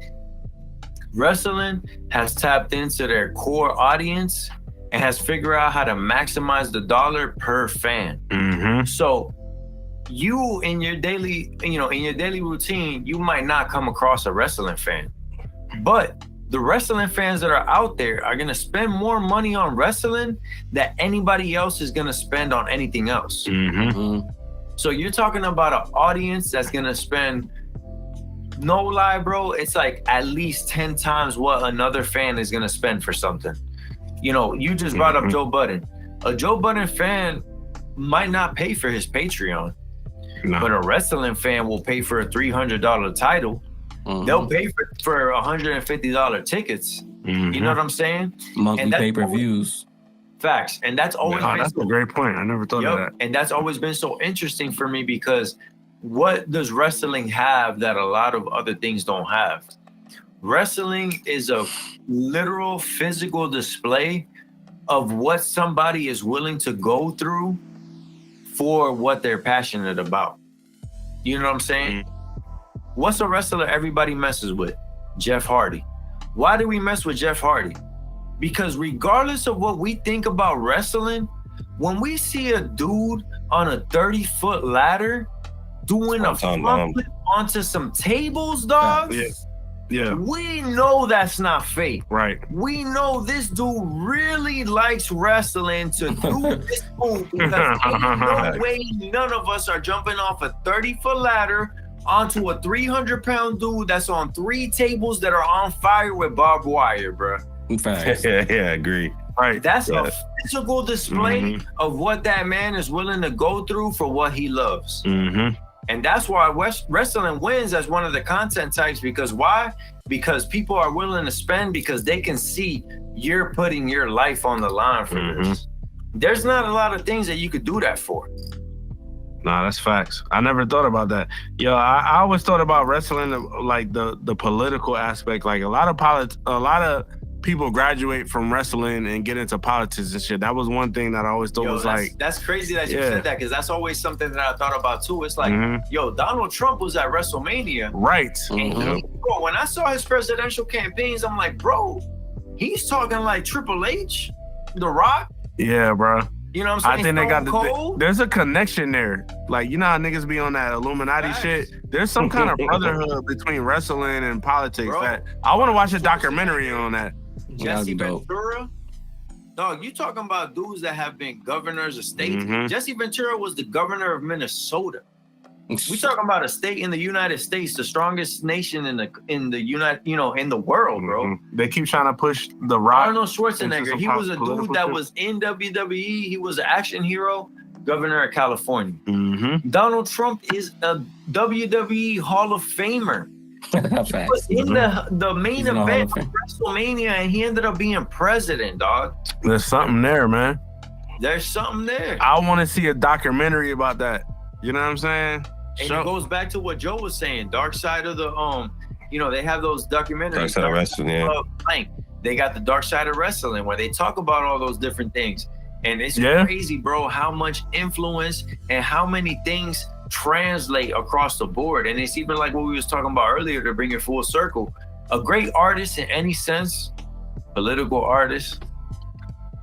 Wrestling has tapped into their core audience and has figured out how to maximize the dollar per fan. So you in your daily routine, you might not come across a wrestling fan, but the wrestling fans that are out there are going to spend more money on wrestling than anybody else is going to spend on anything else. So you're talking about an audience that's going to spend, no lie, bro, it's like at least 10 times what another fan is going to spend for something. You know, you just brought up Joe Budden. A Joe Budden fan might not pay for his Patreon, but a wrestling fan will pay for a $300 title. They'll pay for $150 tickets. You know what I'm saying? Monthly pay-per-views. Facts. And that's always been that's a great point. I never thought of that. And that's always been so interesting for me, because what does wrestling have that a lot of other things don't have? Wrestling is a literal physical display of what somebody is willing to go through for what they're passionate about. You know what I'm saying? What's a wrestler everybody messes with? Jeff Hardy. Why do we mess with Jeff Hardy? Because regardless of what we think about wrestling, when we see a dude on a 30-foot ladder doing a front flip onto some tables, dog, we know that's not fake. Right. We know this dude really likes wrestling to do this move, because ain't no way none of us are jumping off a 30-foot ladder onto a 300-pound dude that's on 3 tables that are on fire with barbed wire, bro. Yeah, I agree. Right. That's a physical display of what that man is willing to go through for what he loves. And that's why wrestling wins as one of the content types. Because why? Because people are willing to spend, because they can see you're putting your life on the line for this. There's not a lot of things that you could do that for. Nah, that's facts. I never thought about that. Yo, I always thought about wrestling like the political aspect. Like a lot of people graduate from wrestling and get into politics and shit. That was one thing that I always thought was like... That's crazy that you said that, because that's always something that I thought about too. It's like, yo, Donald Trump was at WrestleMania. Right. And bro, when I saw his presidential campaigns, I'm like, bro, he's talking like Triple H, The Rock. Yeah, bro. You know what I'm saying? I think they got there's a connection there. Like, you know how niggas be on that Illuminati shit? There's some kind of brotherhood between wrestling and politics. That I want to watch a documentary on that. Jesse Ventura, dog, you talking about dudes that have been governors of states. Jesse Ventura was the governor of Minnesota. We talking about a state in the United States, the strongest nation in the world, bro. They keep trying to push The Rock. Arnold Schwarzenegger, he was a dude that was in WWE. He was an action hero, governor of California. Donald Trump is a WWE Hall of Famer. He was in the main event of WrestleMania, and he ended up being president, dog. There's something there, man. There's something there. I want to see a documentary about that. You know what I'm saying? And it goes back to what Joe was saying. Dark Side of the they have those documentaries. Dark Side of Wrestling, They got the Dark Side of Wrestling where they talk about all those different things. And it's crazy, bro, how much influence and how many things translate across the board. And it's even like what we was talking about earlier, to bring it full circle. A great artist in any sense, political artist,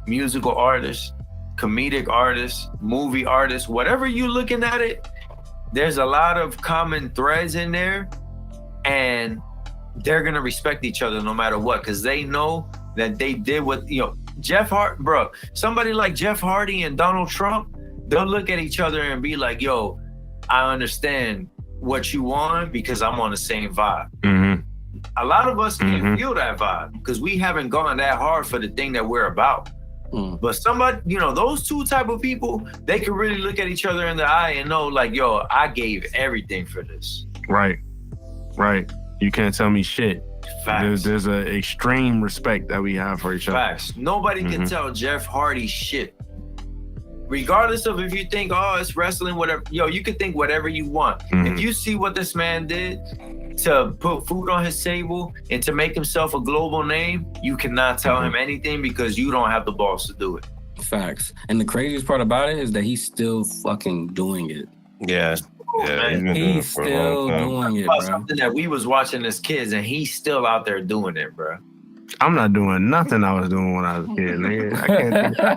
musical artist, comedic artist, movie artist, whatever you looking at it, there's a lot of common threads in there, and they're gonna respect each other no matter what, because they know that they did what, Jeff Hardy, bro, somebody like Jeff Hardy and Donald Trump, they'll look at each other and be like, yo, I understand what you want because I'm on the same vibe. A lot of us can feel that vibe because we haven't gone that hard for the thing that we're about. But somebody, those two type of people, they can really look at each other in the eye and know, like, yo, I gave everything for this. Right. You can't tell me shit. Facts. There's an extreme respect that we have for each other. Facts. Nobody can tell Jeff Hardy shit. Regardless of if you think, oh, it's wrestling, whatever. Yo, you can think whatever you want. If you see what this man did to put food on his table and to make himself a global name, you cannot tell him anything because you don't have the balls to do it. Facts. And the craziest part about it is that he's still fucking doing it. Yeah. He's still doing it, bro. Something that we was watching as kids, and he's still out there doing it, bro. I'm not doing nothing I was doing when I was a kid, nigga. I can't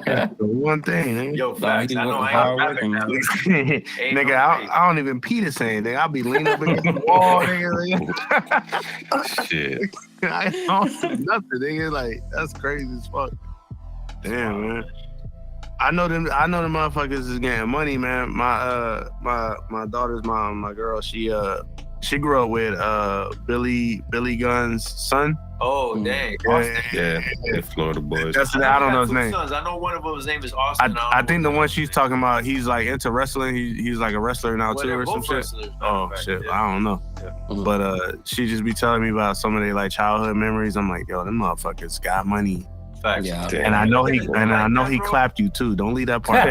think of one thing, nigga. Yo, facts. I know I ain't rapping now. Nigga, I don't even pee the same thing. I'll be leaning up against the wall, nigga. Shit. I don't do nothing, nigga. Like, that's crazy as fuck. Damn, man. I know them motherfuckers is getting money, man. My daughter's mom, my girl, she grew up with Billy Gunn's son. Oh, dang. Yeah, Florida boys. I don't know his name. Sons. I know one of them, his name is Austin. I think the one she's talking about, he's like into wrestling. He's like a wrestler now too, or some shit. Wrestlers, Oh shit, yeah. I don't know. Yeah. But she just be telling me about some of their like childhood memories. I'm like, yo, them motherfuckers got money. Facts. Yeah. Damn. And I know he bro. clapped you too. Don't leave that part.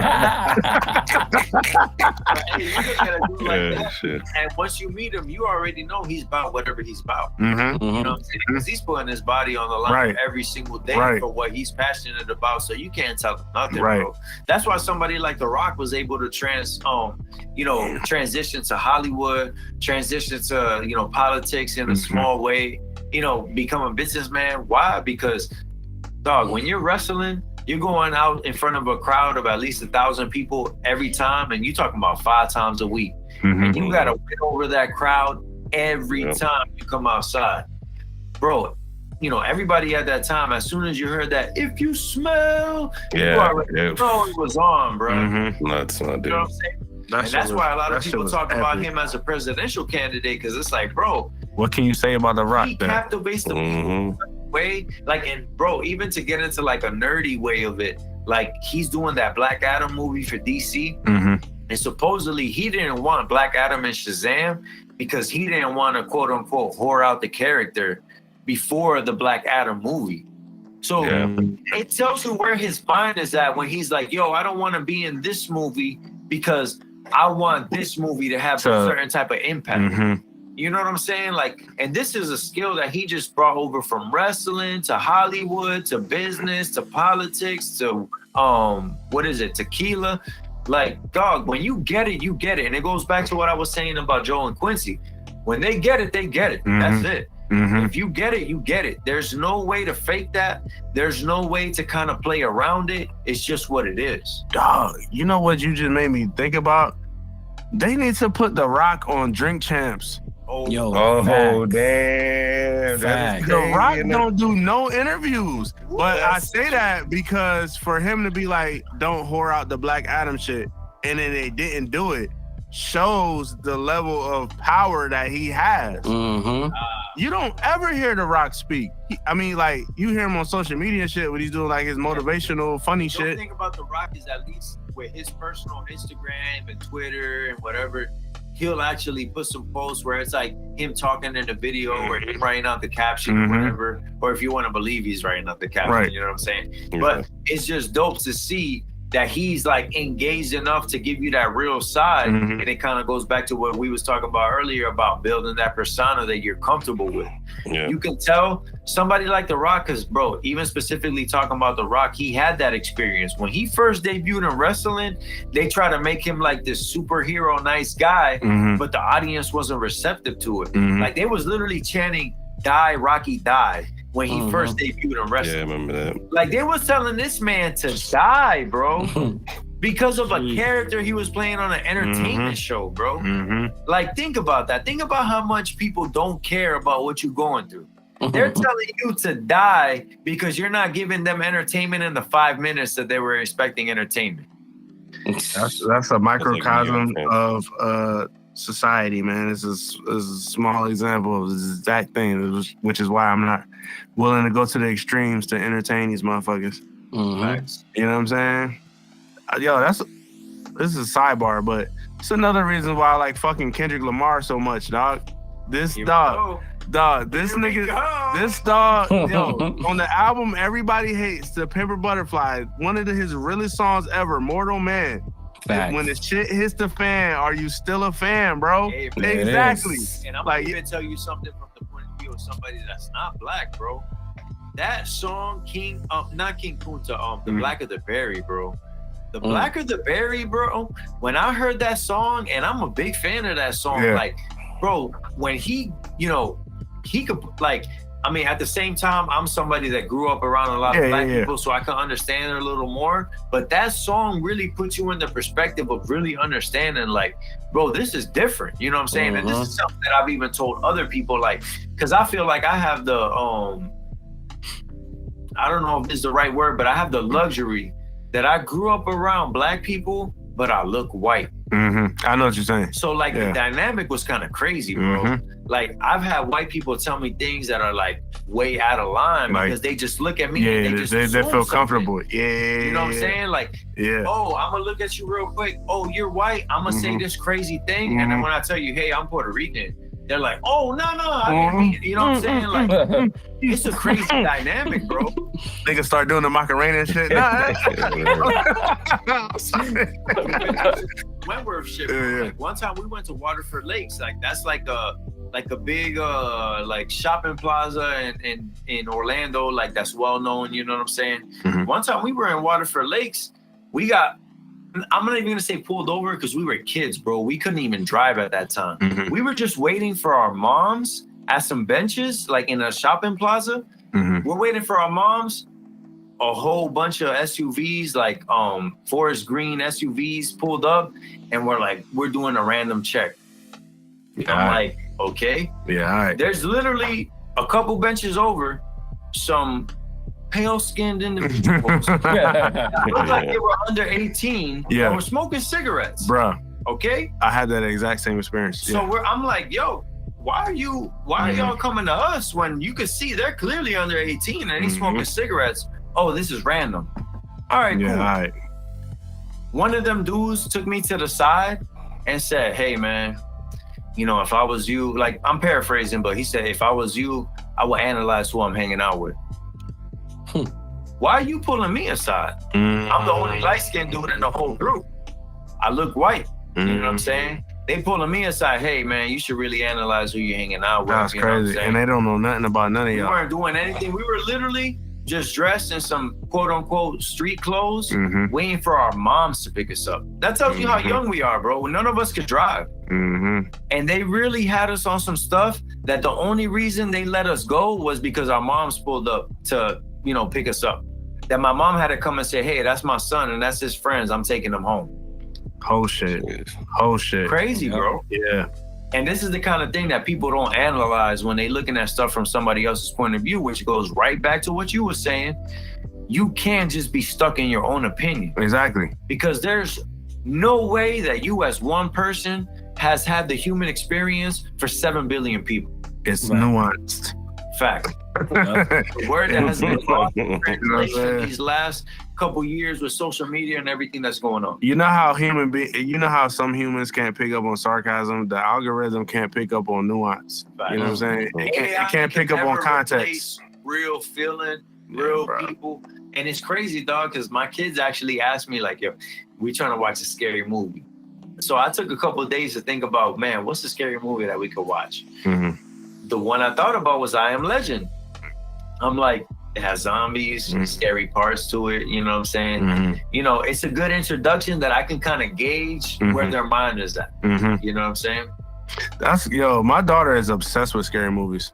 Hey, you look at a dude like Yeah, that, shit. and once you meet him, you already know he's about whatever he's about. Mm-hmm. You know what I'm saying? Because he's putting his body on the line Right. every single day Right. for what he's passionate about. So you can't tell him nothing, Right. bro. That's why somebody like The Rock was able to transition to Hollywood, transition to politics in a small way. Become a businessman. Why? Because, dog, when you're wrestling, you're going out in front of a crowd of at least 1,000 people every time, and you're talking about 5 times a week. Mm-hmm. And you gotta win over that crowd every Yep. time you come outside. Bro, everybody at that time, as soon as you heard that, if you smell, you already know it was on, bro. Mm-hmm. Nuts, no, You know dude. what I'm saying? And that's why a lot of people talk about him as a presidential candidate, because it's like, bro, What can you say about The Rock? he Then? captivates the people way. Like, and bro, even to get into like a nerdy way of it, like he's doing that Black Adam movie for DC. Mm-hmm. And supposedly he didn't want Black Adam and Shazam because he didn't want to quote unquote whore out the character before the Black Adam movie. So it tells you where his mind is at when he's like, yo, I don't want to be in this movie because I want this movie to have a certain type of impact. Mm-hmm. You know what I'm saying? Like, and this is a skill that he just brought over from wrestling to Hollywood to business to politics to tequila. Like, dog, when you get it, you get it. And it goes back to what I was saying about Joe and Quincy. When they get it, they get it. Mm-hmm. That's it. Mm-hmm. If you get it, you get it. There's no way to fake that. There's no way to kind of play around it. It's just what it is. Dog, you know what you just made me think about? They need to put The Rock on Drink Champs. Yo, Damn. That is The Rock crazy, don't do no interviews. But I Yes. say that because for him to be like, don't whore out the Black Adam shit, and then they didn't do it, shows the level of power that he has. Mm-hmm. You don't ever hear The Rock speak. Like, you hear him on social media and shit when he's doing like his motivational, funny The shit. thing about The Rock is at least with his personal Instagram and Twitter and whatever, he'll actually put some posts where it's like him talking in the video or him writing out the caption or whatever. Or if you want to believe he's writing out the caption, Right. you know what I'm saying? Yeah. But it's just dope to see that he's like engaged enough to give you that real side. Mhm. And it kind of goes back to what we was talking about earlier about building that persona that you're comfortable with. Yeah. You can tell somebody like The Rock, because bro, even specifically talking about The Rock, he had that experience. When he first debuted in wrestling, they try to make him like this superhero nice guy, Mhm. but the audience wasn't receptive to it. Mhm. Like they was literally chanting, die, Rocky, die, when he first debuted in Yeah, I wrestling. remember that. Like they was telling this man to die, bro, because of a character he was playing on an entertainment show, bro. Mhm. Like, think about that. Think about how much people don't care about what you're going through. They're telling you to die because you're not giving them entertainment in the 5 minutes that they were expecting entertainment. That's a microcosm That's of society, man. It's a small example of this exact thing, which is why I'm not willing to go to the extremes to entertain these motherfuckers. Facts. You know what I'm saying? Yo, this is a sidebar, but it's another reason why I like fucking Kendrick Lamar so much, dog. This Here we dog, go. this Here we nigga, go. this dog, yo, on the album Everybody Hates, The Pimper Butterfly, one of his realest songs ever, Mortal Man. Facts. When the shit hits the fan, are you still a fan, bro? Hey, man, it Exactly. is. And I'm Like, gonna even tell you something from the point of view of somebody that's not black, bro. That song, not King Kunta, The Black of the Berry, bro. The Black of the Berry, bro. When I heard that song, and I'm a big fan of that song, Yeah. like, bro, when he could, like, I mean, at the same time, I'm somebody that grew up around a lot of black people, so I can understand it a little more. But that song really puts you in the perspective of really understanding, like, bro, this is different. You know what I'm saying? And this is something that I've even told other people, like, because I feel like I have the, I don't know if this is the right word, but I have the luxury that I grew up around black people, but I look white. I know what you're saying. So like the dynamic was kind of crazy, bro. Like I've had white people tell me things that are like way out of line, like, because they just look at me and they feel comfortable. You know what I'm saying? Like, oh, I'm gonna look at you real quick. Oh, you're white. I'm gonna say this crazy thing, and then when I tell you, hey, I'm Puerto Rican, they're like, oh, no, I didn't mean it. You know what I'm saying? Like, it's a crazy dynamic, bro. They can start doing the Macarena and shit. Wentworth shit. Like one time we went to Waterford Lakes. Like that's like a big like shopping plaza in Orlando. Like that's well known. You know what I'm saying? One time we were in Waterford Lakes. We got. I'm not even gonna say pulled over because we were kids, bro. We couldn't even drive at that time. We were just waiting for our moms at some benches, like in a shopping plaza. We're waiting for our moms. A whole bunch of SUVs, like forest green SUVs, pulled up, and we're doing a random check. I'm like, okay, all right. There's literally a couple benches over, some pale-skinned individuals look like they were under 18 and were smoking cigarettes. Bruh. Okay? I had that exact same experience. So I'm like, yo, why are y'all coming to us when you can see they're clearly under 18 and they smoking cigarettes? Oh, this is random. All right, cool. All right. One of them dudes took me to the side and said, hey, man, you know, if I was you, like, I'm paraphrasing, but he said, if I was you, I would analyze who I'm hanging out with. Why are you pulling me aside? I'm the only light-skinned dude in the whole group. I look white. You know what I'm saying? They pulling me aside. Hey, man, you should really analyze who you're hanging out with. That's crazy. And they don't know nothing about none of y'all. We weren't doing anything. We were literally just dressed in some quote-unquote street clothes, waiting for our moms to pick us up. That tells you how young we are, bro. None of us could drive. And they really had us on some stuff that the only reason they let us go was because our moms pulled up to, you know, pick us up. That my mom had to come and say, hey, that's my son and that's his friends. I'm taking them home. Whole shit. Crazy, bro. Yeah. And this is the kind of thing that people don't analyze when they looking at stuff from somebody else's point of view, which goes right back to what you were saying. You can't just be stuck in your own opinion. Exactly. Because there's no way that you as one person has had the human experience for 7 billion people. It's nuanced. Fact. The word that has been lost in translation these last couple years with social media and everything that's going on. You know how some humans can't pick up on sarcasm? The algorithm can't pick up on nuance. Fact. You know what I'm saying? It can't pick up on context. Real feeling, real people. And it's crazy, dog, because my kids actually asked me, like, yo, we trying to watch a scary movie. So I took a couple of days to think about, man, what's the scary movie that we could watch? The one I thought about was I Am Legend. I'm like, it has zombies, scary parts to it, you know what I'm saying? You know, it's a good introduction that I can kind of gauge where their mind is at. You know what I'm saying? My daughter is obsessed with scary movies.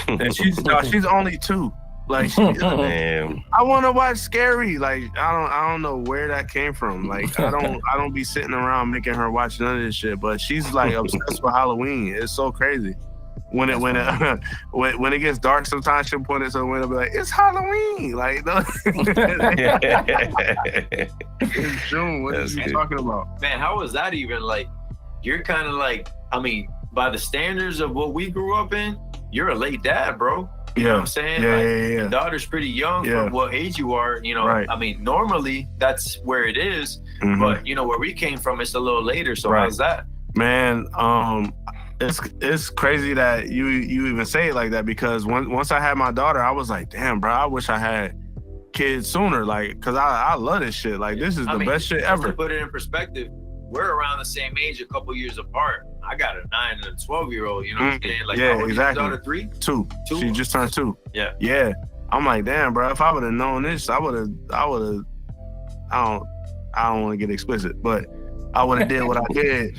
And she's only 2. Like, I want to watch scary. Like, I don't know where that came from. Like, I don't be sitting around making her watch none of this shit. But she's like obsessed with Halloween. It's so crazy. When it gets dark, sometimes she'll point it to the window and be like, "It's Halloween!" Like, no. It's June. What are you talking about? Man, how was that even? Like, you're kind of like, I mean, by the standards of what we grew up in, you're a late dad, bro. You know what I'm saying? Your daughter's pretty young for what age you are. You know, I mean, normally that's where it is, but you know where we came from, it's a little later. So how's that? Man, it's crazy that you even say it like that, because once I had my daughter, I was like, damn, bro, I wish I had kids sooner. Like, because I love this shit. Like, this is the best shit ever. To put it in perspective, we're around the same age, a couple years apart. I got a 9 and a 12-year-old, you know what I'm saying? Like, exactly. Daughter 3? 2. She just turned 2. Yeah. I'm like, damn, bro, if I would have known this, I don't want to get explicit, but I would have did what I did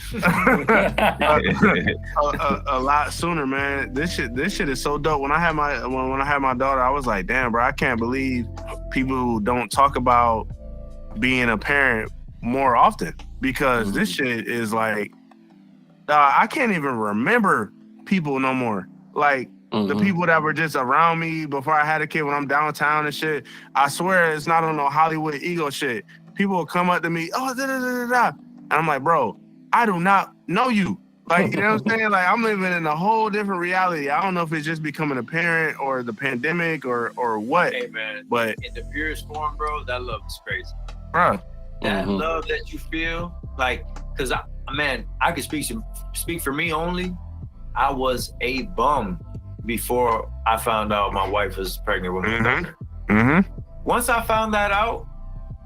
a lot sooner, man. This shit is so dope. When I had my daughter, I was like, damn, bro, I can't believe people who don't talk about being a parent more often, because this shit is like, I can't even remember people no more. Like the people that were just around me before I had a kid when I'm downtown and shit. I swear it's not on no Hollywood ego shit. People will come up to me, oh, da da da da da. And I'm like, bro, I do not know you. Like, you know what I'm saying? Like, I'm living in a whole different reality. I don't know if it's just becoming a parent or the pandemic or what. Hey, man. But in the purest form, bro, that love is crazy. Bro. That love that you feel, like, because, I could speak for me only. I was a bum before I found out my wife was pregnant with my daughter. Once I found that out,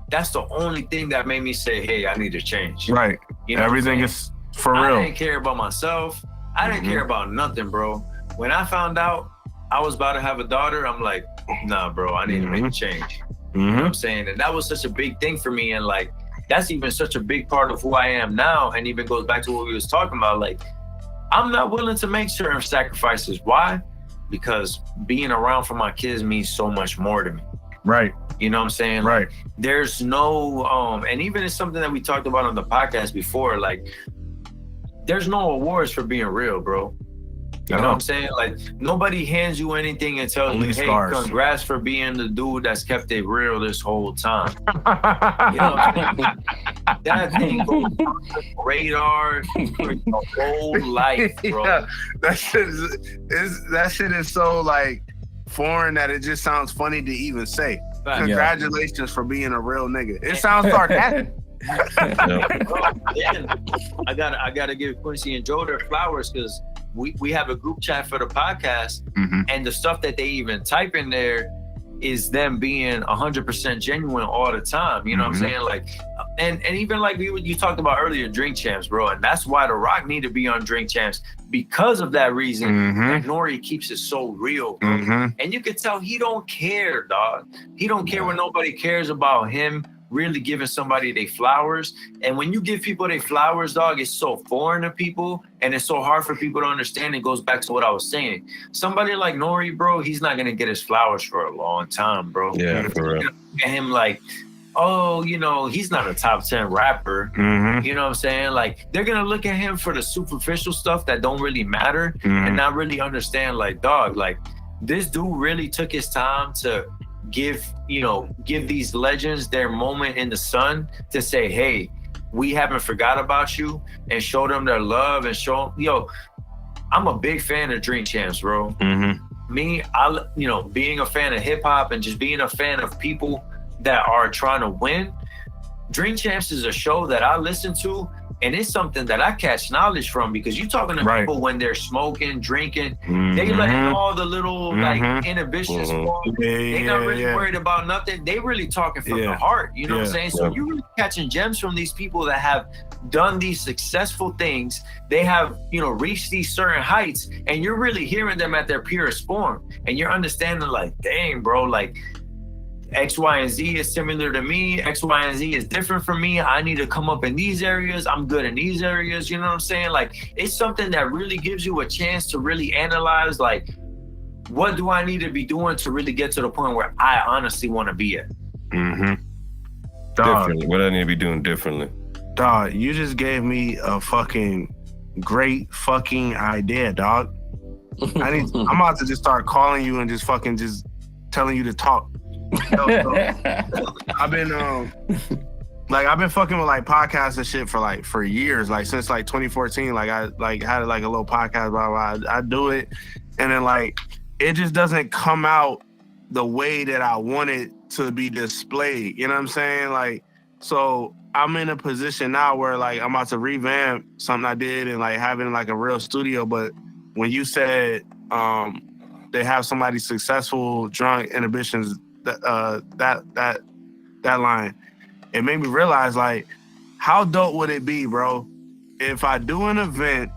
that's the only thing that made me say, hey, I need to change. Right. You know, everything is for real. I didn't care about myself. I didn't care about nothing, bro. When I found out I was about to have a daughter, I'm like, nah, bro, I need to make a change. You know what I'm saying? And that was such a big thing for me. And like, that's even such a big part of who I am now. And even goes back to what we was talking about. Like, I'm not willing to make certain sacrifices. Why? Because being around for my kids means so much more to me. Right. You know what I'm saying? Right. Like, there's no, and even it's something that we talked about on the podcast before, like, there's no awards for being real, bro. You know what I'm saying? Like, nobody hands you anything and tells you, hey, congrats for being the dude that's kept it real this whole time. You know what I'm saying? That thing goes on the radar for your whole life, bro. Yeah, that shit is so, like, foreign that it just sounds funny to even say. Congratulations for being a real nigga. It sounds sarcastic. I gotta give Quincy and Joe their flowers, because we have a group chat for the podcast, and the stuff that they even type in there is them being 100% genuine all the time. You know what I'm saying? Like, and even like you talked about earlier, Drink Champs, bro, and that's why The Rock need to be on Drink Champs, because of that reason. And Nori keeps it so real, bro. And you can tell he don't care, dog. He don't care when nobody cares about him really giving somebody their flowers. And when you give people their flowers, dog, it's so foreign to people, and it's so hard for people to understand. It goes back to what I was saying. Somebody like Nori, bro, he's not gonna get his flowers for a long time, bro. Yeah, for real. And him like, oh, you know, he's not a top 10 rapper. You know what I'm saying? Like, they're gonna look at him for the superficial stuff that don't really matter, and not really understand, like, dog, like, this dude really took his time to give these legends their moment in the sun, to say, hey, we haven't forgot about you, and show them their love, and show, I'm a big fan of Drink Champs, bro. Me, being a fan of hip hop and just being a fan of people that are trying to win, Drink Champs is a show that I listen to, and it's something that I catch knowledge from, because you're talking to people when they're smoking, drinking, they letting all the little like inhibitions fall. They're not really worried about nothing. They really talking from the heart. You know what I'm saying? So you're really catching gems from these people that have done these successful things. They have, reached these certain heights, and you're really hearing them at their purest form. And you're understanding, like, dang, bro, like, X, Y, and Z is similar to me. X, Y, and Z is different from me. I need to come up in these areas. I'm good in these areas. You know what I'm saying? Like, it's something that really gives you a chance to really analyze, like, what do I need to be doing to really get to the point where I honestly want to be at? Differently. What I need to be doing differently. Dog, you just gave me a fucking great fucking idea, dog. I'm about to just start calling you and just telling you to talk. I've been fucking with like podcasts and shit for years, like since like 2014. Like I had like a little podcast, blah, blah, blah. I do it, and then like it just doesn't come out the way that I want it to be displayed. You know what I'm saying? Like, so I'm in a position now where like I'm about to revamp something I did and like having like a real studio. But when you said they have somebody successful, drunk, inhibitions, that line, it made me realize, like, how dope would it be, bro, if I do an event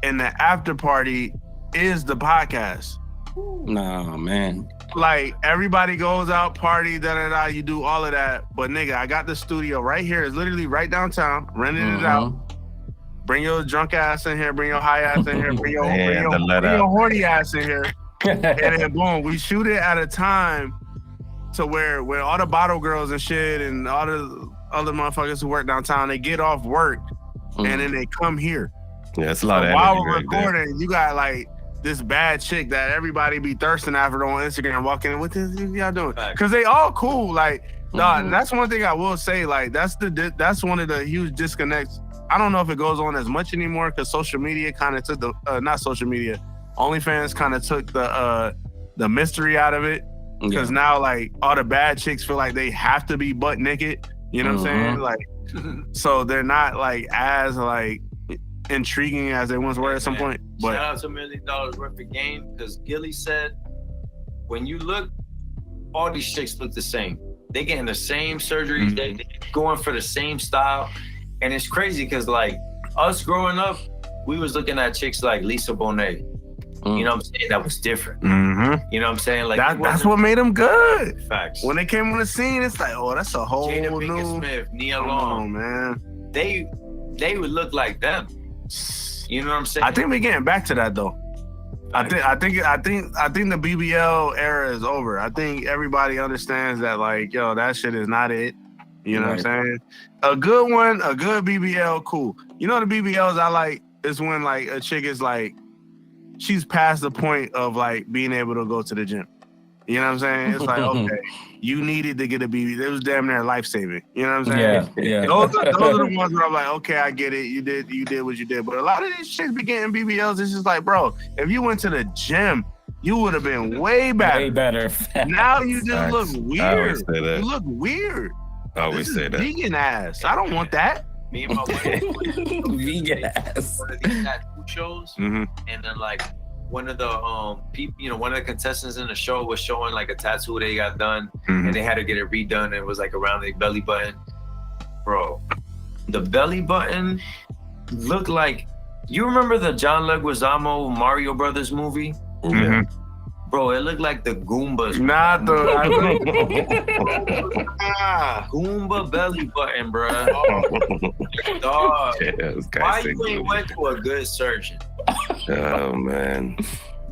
and the after party is the podcast? Nah, man. like everybody goes out, party, da-da-da, you do all of that. But nigga, I got the studio right here. It's literally right downtown, renting it out. Bring your drunk ass in here, bring your high ass in here, bring your horny ass in here. And then boom, we shoot it at a time to where all the bottle girls and shit and all the other motherfuckers who work downtown, they get off work and then they come here. Yeah, it's a lot of energy. While we're recording, you got like this bad chick that everybody be thirsting after on Instagram, walking in, what this y'all doing? Because they all cool. Like, dog, that's one thing I will say. Like, that's one of the huge disconnects. I don't know if it goes on as much anymore because social media kind of took not social media, OnlyFans kind of took the mystery out of it. Because now, like, all the bad chicks feel like they have to be butt naked. You know what I'm saying? Like, so they're not like as like intriguing as they once were at some point. But shout out to $1 million worth of game, because Gilly said, when you look, all these chicks look the same. They getting the same surgeries, they going for the same style, and it's crazy because like us growing up, we was looking at chicks like Lisa Bonet. You know what I'm saying? That was different. You know what I'm saying? Like that's what made them good. Facts. When they came on the scene, it's like, oh, that's a whole Jada new. Pinkett Smith, Nia Long, man. They would look like them. You know what I'm saying? I think we're getting back to that though. I think the BBL era is over. I think everybody understands that, like, yo, that shit is not it. You know what I'm saying? A good one, a good BBL, cool. You know the BBLs I like is when like a chick is like, she's past the point of like being able to go to the gym. You know what I'm saying? It's like, okay, you needed to get a BBL. It was damn near life-saving. You know what I'm saying? Yeah. Those are the ones where I'm like, okay, I get it. You did what you did. But a lot of these chicks be getting BBLs. It's just like, bro, if you went to the gym, you would have been way better. Way better. Now you just look weird. You look weird. I always say that. Vegan ass. I don't want that. Me and my wife vegan ass. one of these tattoo shows, and then like one of the people, you know, one of the contestants in the show was showing like a tattoo they got done, and they had to get it redone. And it was like around their belly button, bro. The belly button looked like, you remember the John Leguizamo Mario Brothers movie? Bro, it looked like the Goombas. Not the Goomba belly button, bro. Dog. Why you ain't went to a good surgeon? Oh man.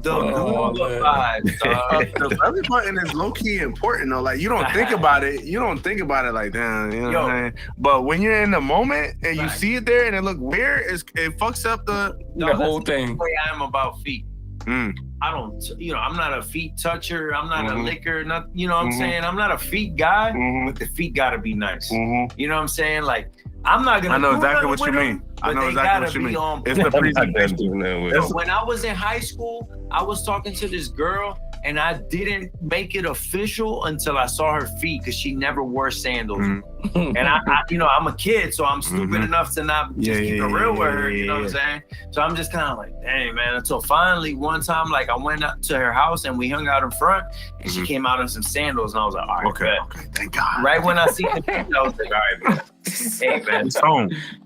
The Goomba vibes, dog. The belly button is low key important though. Like you don't think about it. You don't think about it like that. You know what I'm saying? But when you're in the moment and you see it there and it look weird, it fucks up the whole thing. The way I am about feet. I don't, you know, I'm not a feet toucher. I'm not a licker. Not, you know what I'm saying? I'm not a feet guy, but the feet gotta be nice. You know what I'm saying? Like, I'm not gonna. I know exactly what you mean. I know exactly what you mean. It's the presentation. When I was in high school, I was talking to this girl, and I didn't make it official until I saw her feet because she never wore sandals. And I, you know, I'm a kid, so I'm stupid enough to not just keep it real with her. You know what I'm saying? So I'm just kind of like, dang, man. Until finally one time, like I went up to her house and we hung out in front, and she came out in some sandals, and I was like, all right, okay, thank God. Right when I see the feet, I was like, all right, man. Hey, man,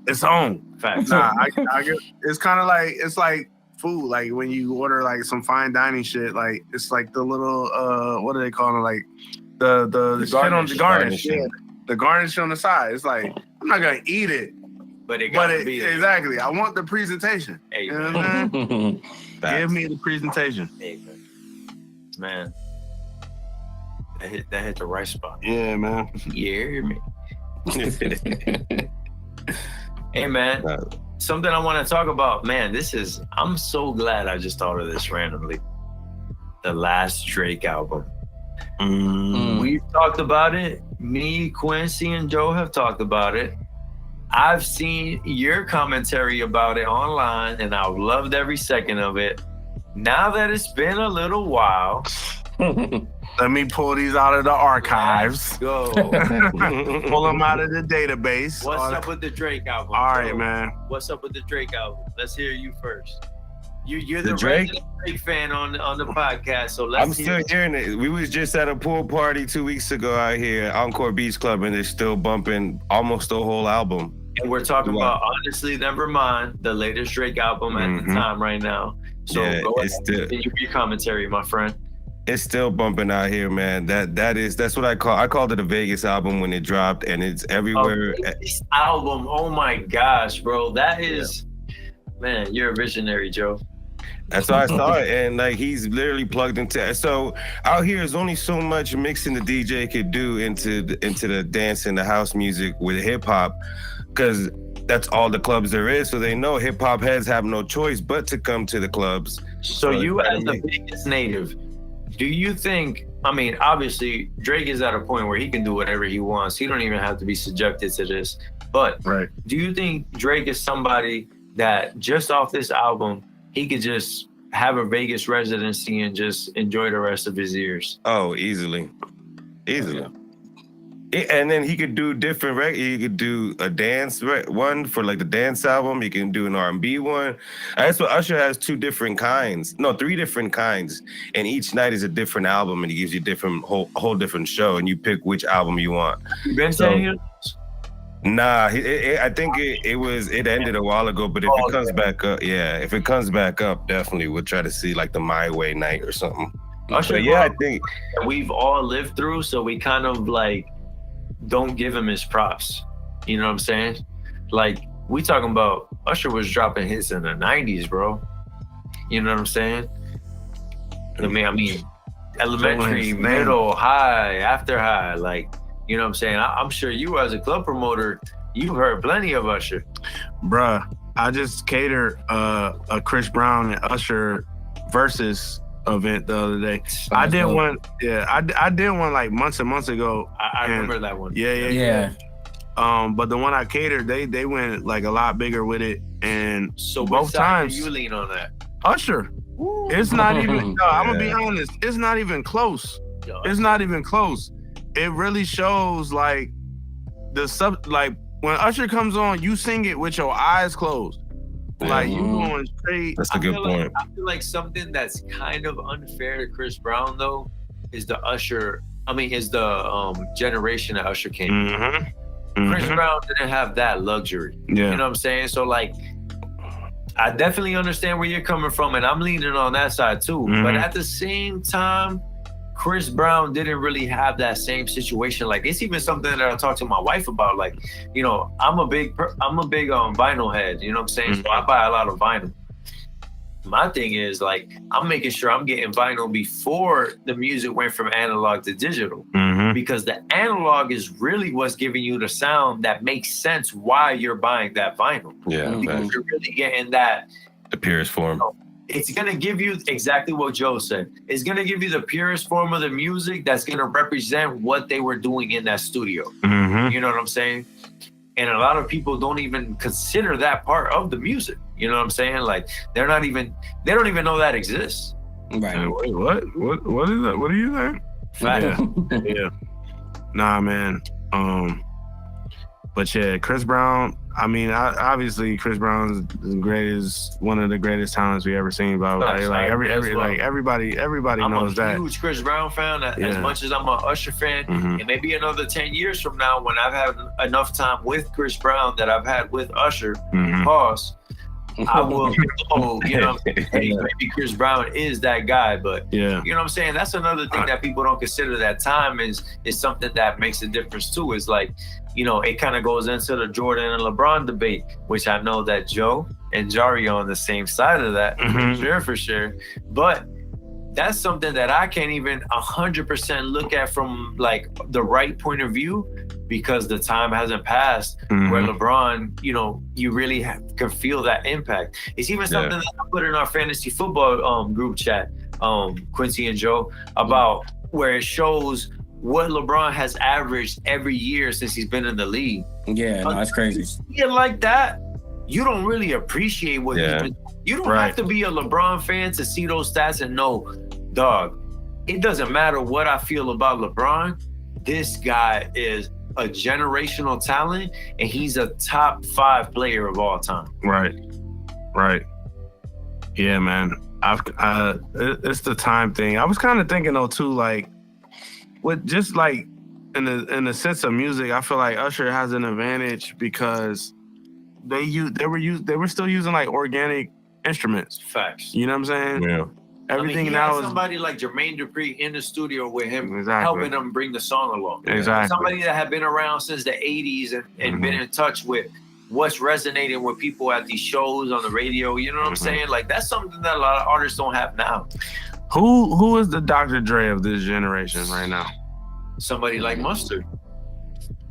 it's on. Facts. Nah, I get. It's kind of like, it's like food. Like when you order like some fine dining shit, like it's like the little what do they call it? Like the shit on the garnish. Yeah, the garnish on the side. It's like I'm not gonna eat it, but it gotta be there. Exactly. I want the presentation. Hey, you know what I mean? Give me the presentation. Hey, man. That hit the right spot. Yeah, man. You hear me? Hey, man. Something I want to talk about, man. I'm so glad I just thought of this randomly. The last Drake album. We've talked about it. Me, Quincy, and Joe have talked about it. I've seen your commentary about it online, and I've loved every second of it. Now that it's been a little while, let me pull these out of the archives. Let's go. Pull them out of the database. What's up with the Drake album? All right, man. What's up with the Drake album? Let's hear you first. You're the Drake fan on the podcast, so I'm still hearing it. We was just at a pool party 2 weeks ago out here at Encore Beach Club, and they're still bumping almost the whole album. And we're talking about Honestly Nevermind, the latest Drake album at the time right now. So go ahead and continue your commentary, my friend. It's still bumping out here, man. That's what I called it a Vegas album when it dropped, and it's everywhere. This album, oh my gosh, bro, that is, man, you're a visionary, Joe. That's how I saw it, and like he's literally plugged into. So out here is only so much mixing the DJ could do into the dance and the house music with hip hop, because that's all the clubs there is. So they know hip hop heads have no choice but to come to the clubs. So you, as the biggest native, do you think? I mean, obviously Drake is at a point where he can do whatever he wants. He don't even have to be subjected to this. But do you think Drake is somebody that just off this album, he could just have a Vegas residency and just enjoy the rest of his years? Oh, easily. And then he could do different. He could do a dance one for like the dance album. He can do an R&B one. That's what Usher has 3 different kinds, and each night is a different album, and he gives you a whole different show, and you pick which album you want. You been saying it? Nah, I think it ended a while ago, but if it comes back up, if it comes back up, definitely we'll try to see like the My Way night or something. Usher, I think we've all lived through, so we kind of like don't give him his props. You know what I'm saying? Like, we talking about Usher was dropping hits in the 90s, bro. You know what I'm saying? I mean, elementary, middle, high, after high, like, you know what I'm saying? I'm sure you as a club promoter, you've heard plenty of Usher. Bruh, I just catered a Chris Brown and Usher versus event the other day. I did one like months and months ago. I remember that one. Yeah. But the one I catered, they went like a lot bigger with it, and so both times you lean on that. Usher. Ooh. It's not even. No, I'm gonna be honest. It's not even close. It's not even close. It really shows like like when Usher comes on, you sing it with your eyes closed. Like you going straight. That's a good point. I feel like something that's kind of unfair to Chris Brown though is the generation that Usher came. Chris Brown didn't have that luxury. You know what I'm saying? So like, I definitely understand where you're coming from, and I'm leaning on that side too. But at the same time, Chris Brown didn't really have that same situation. Like, it's even something that I talked to my wife about. Like, you know, I'm a big vinyl head. You know what I'm saying? So I buy a lot of vinyl. My thing is like, I'm making sure I'm getting vinyl before the music went from analog to digital, because the analog is really what's giving you the sound that makes sense why you're buying that vinyl. Because you're really getting that the purest form. You know, it's going to give you exactly what Joe said. It's going to give you the purest form of the music that's going to represent what they were doing in that studio. You know what I'm saying? And a lot of people don't even consider that part of the music. You know what I'm saying? Like, they don't even know that exists. Right. Wait, what is that? What are you saying? Yeah. Nah, man. But yeah, Chris Brown. I mean, obviously Chris Brown's one of the greatest talents we ever seen. But everybody knows that. I'm a huge Chris Brown fan. As much as I'm an Usher fan, and maybe another 10 years from now, when I've had enough time with Chris Brown that I've had with Usher, pause, I will know, you know, maybe Chris Brown is that guy. But you know what I'm saying? That's another thing that people don't consider. That time is something that makes a difference too. Is like, you know, it kind of goes into the Jordan and LeBron debate, which I know that Joe and Jarri are on the same side of that, for sure. But that's something that I can't even 100% look at from like the right point of view, because the time hasn't passed where LeBron, you know, you really can feel that impact. It's even something that I put in our fantasy football group chat, Quincy and Joe, about where it shows what LeBron has averaged every year since he's been in the league. Yeah, no, that's crazy. Yeah, like that, you don't really appreciate what he's been. You don't have to be a LeBron fan to see those stats and know, dog, it doesn't matter what I feel about LeBron. This guy is a generational talent, and he's a top 5 player of all time. Right. Yeah, man. It's the time thing. I was kind of thinking though too, like, with just like in the sense of music, I feel like Usher has an advantage because they were still using like organic instruments. Facts. You know what I'm saying? Yeah. Everything he now had is somebody like Jermaine Dupri in the studio with him, Exactly. helping him bring the song along. Exactly. Somebody that had been around since the 80s and been in touch with what's resonating with people at these shows on the radio. You know what I'm saying? Like, that's something that a lot of artists don't have now. Who is the Dr. Dre of this generation right now? Somebody like Mustard.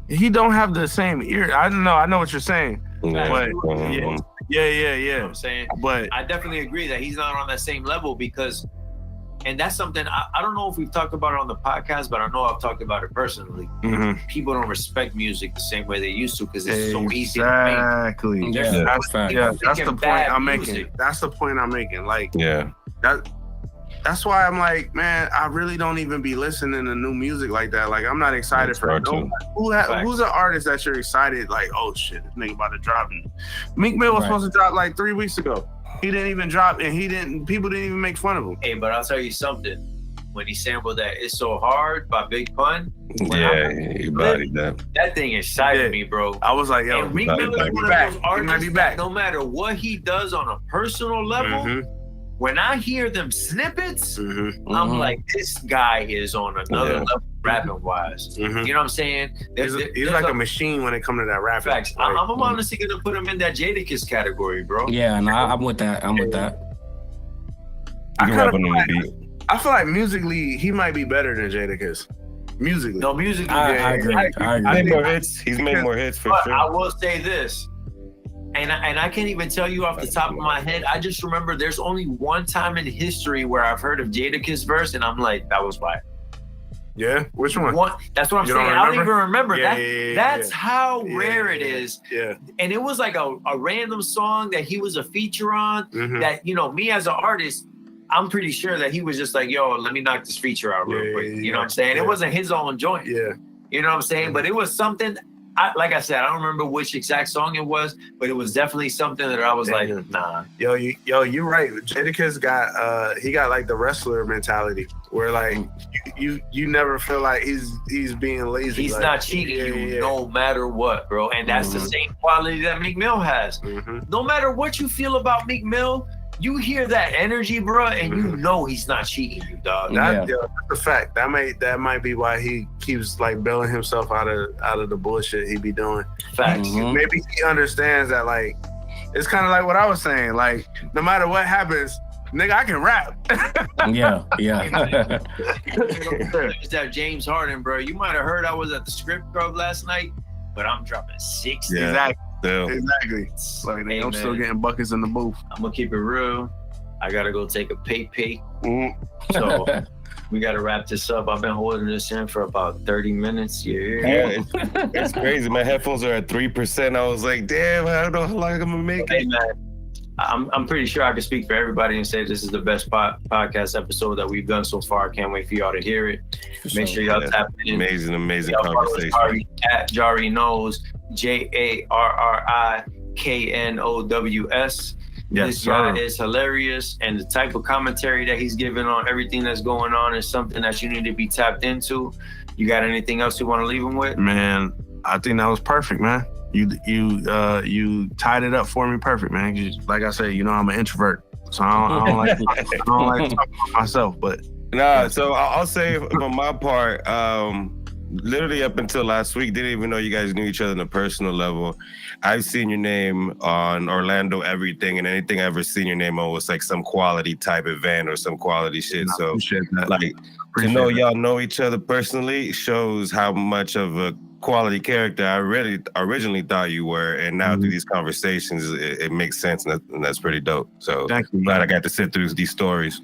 He don't have the same ear. I don't know. I know what you're saying. Yeah. But yeah. You know what I'm saying? But I definitely agree that he's not on that same level because, and that's something, I don't know if we've talked about it on the podcast, but I know I've talked about it personally. People don't respect music the same way they used to because it's so easy to make. Exactly. That's the point I'm making. That's the point I'm making. Like, that's why I'm like, man, I really don't even be listening to new music like that. Like, I'm not excited for nobody. Who's an artist that you're excited? Like, oh shit, this nigga about to drop. Meek Mill was supposed to drop like 3 weeks ago. He didn't even drop, and people didn't even make fun of him. Hey, but I'll tell you something. When he sampled that "It's So Hard" by Big Pun, he bodied that. That thing excited me, bro. I was like, yo, Meek Mill is one of those artists that no matter what he does on a personal level, when I hear them snippets, I'm like, this guy is on another level rapping wise. You know what I'm saying? He's like a machine when it comes to that rapping. Facts. Like, I'm honestly gonna put him in that Jadakiss category, bro. Yeah, no, I'm with that. I'm with that. I feel like musically, he might be better than Jadakiss. Musically. No, musically. I agree. He's made more hits for sure. I will say this. And I can't even tell you off the top of my head. I just remember there's only one time in history where I've heard of Jadakiss verse, and I'm like, that was fire. Yeah, which one? That's what I'm saying. I don't even remember that. That's how rare it is. Yeah, and it was like a random song that he was a feature on. That me as an artist, I'm pretty sure that he was just like, yo, let me knock this feature out real quick. You know what I'm saying? It wasn't his own joint. Yeah, you know what I'm saying? But it was something. Like I said, I don't remember which exact song it was, but it was definitely something that I was like, nah. You're right. Jadakiss got he got like the wrestler mentality where like you never feel like he's being lazy. He's like, not cheating you no matter what, bro. And that's the same quality that Meek Mill has. No matter what you feel about Meek Mill, you hear that energy, bro, and you know he's not cheating you, dog. That's a fact. That might be why he keeps like bailing himself out of the bullshit he be doing. Facts. Maybe he understands that, like, it's kind of like what I was saying. Like, no matter what happens, nigga, I can rap. It's that James Harden, bro. You might have heard I was at the Script Club last night, but I'm dropping 60. Exactly. Like, I'm still getting buckets in the booth. I'm gonna keep it real. I gotta go take a pee. So we gotta wrap this up. I've been holding this in for about 30 minutes. Yeah, it's crazy. My headphones are at 3%. I was like, damn, I don't know how long I'm gonna make it. Man, I'm pretty sure I can speak for everybody and say this is the best podcast episode that we've done so far. I can't wait for y'all to hear it. Make sure y'all tap in. Amazing conversation. At Jarri Knows, JarriKNOWS. This guy is hilarious, and the type of commentary that he's giving on everything that's going on is something that you need to be tapped into. You got anything else you want to leave him with? Man, I think that was perfect, man. You tied it up for me perfect, man. Like I said, I'm an introvert, so I don't like talking about myself. But so I'll say on my part, literally up until last week, didn't even know you guys knew each other on a personal level. I've seen your name on Orlando Everything, and anything I ever seen your name on was like some quality type event or some quality shit. So to know y'all know each other personally shows how much of a quality character I really originally thought you were, and now through these conversations, it makes sense, and that's pretty dope. So glad I got to sit through these stories.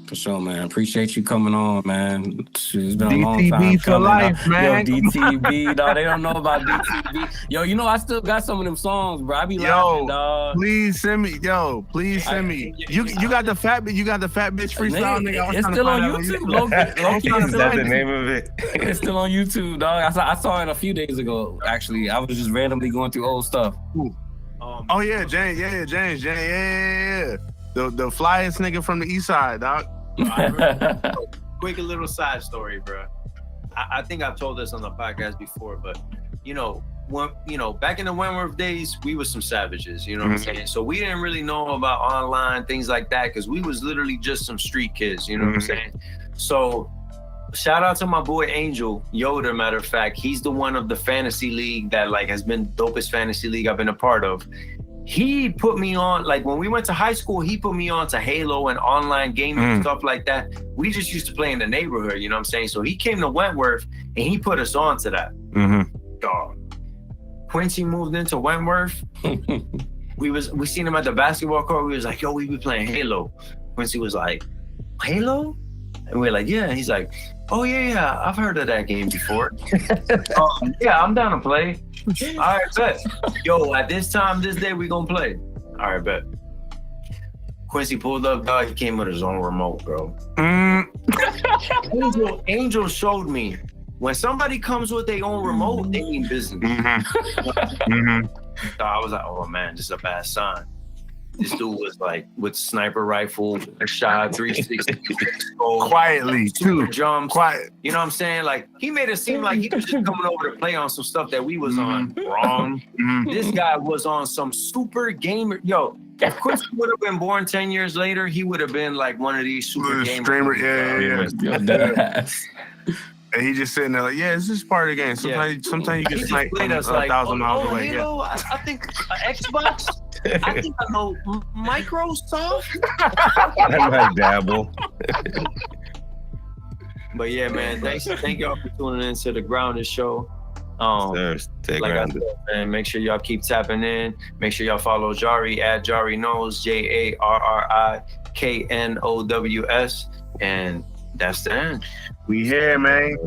For sure, man. Appreciate you coming on, man. It's been a long time DTB for coming. life, man. Yo, DTB, dog. They don't know about DTB. Yo, I still got some of them songs, bro. I be laughing, dog. Please send me. Please send me. You got the fat bitch freestyle, nigga. It's still on YouTube. Is that the name of it? It's still on YouTube, dog. I saw it a few days ago. Actually, I was just randomly going through old stuff. Oh yeah, James. Yeah. The flyest nigga from the east side, dog. Quick little side story, bro. I think I've told this on the podcast before, but when, you know, back in the Wentworth days, we were some savages, you know what I'm saying? So we didn't really know about online, things like that, because we was literally just some street kids, you know what I'm saying? So shout out to my boy Angel Yoder, matter of fact. He's the one of the fantasy league that like has been dopest fantasy league I've been a part of. He put me on, like when we went to high school, he put me on to Halo and online gaming and stuff like that. We just used to play in the neighborhood, you know what I'm saying? So he came to Wentworth and he put us on to that. Dog. Quincy moved into Wentworth. we seen him at the basketball court. We was like, yo, we be playing Halo. Quincy was like, Halo? And we're like, yeah. And he's like, oh yeah, I've heard of that game before. Yeah, I'm down to play. All right, bet. Yo, at this time, this day, we gonna play. All right, bet. Quincy pulled up, dog. He came with his own remote, bro. Angel showed me, when somebody comes with their own remote, they mean business. So I was like, oh man, this is a bad sign. This dude was like with sniper rifle, a shot, 360, quietly super too. jumps. Quiet. You know what I'm saying? Like he made it seem like he was just coming over to play on some stuff that we was on. Wrong. This guy was on some super gamer. Yo, if Chris would have been born 10 years later, he would have been like one of these super gamers. Streamer, yeah. And he just sitting there like, yeah, this is part of the game. Sometimes you get sniped from 1,000 miles away. Halo, I think Xbox. I think I know Microsoft. I might dabble. But yeah, man, thank y'all for tuning in to the Grounded Show. Stay like grounded. I said, man, make sure y'all keep tapping in. Make sure y'all follow Jarri at Jarri Knows, JarriKnows, and that's the end. We here, man.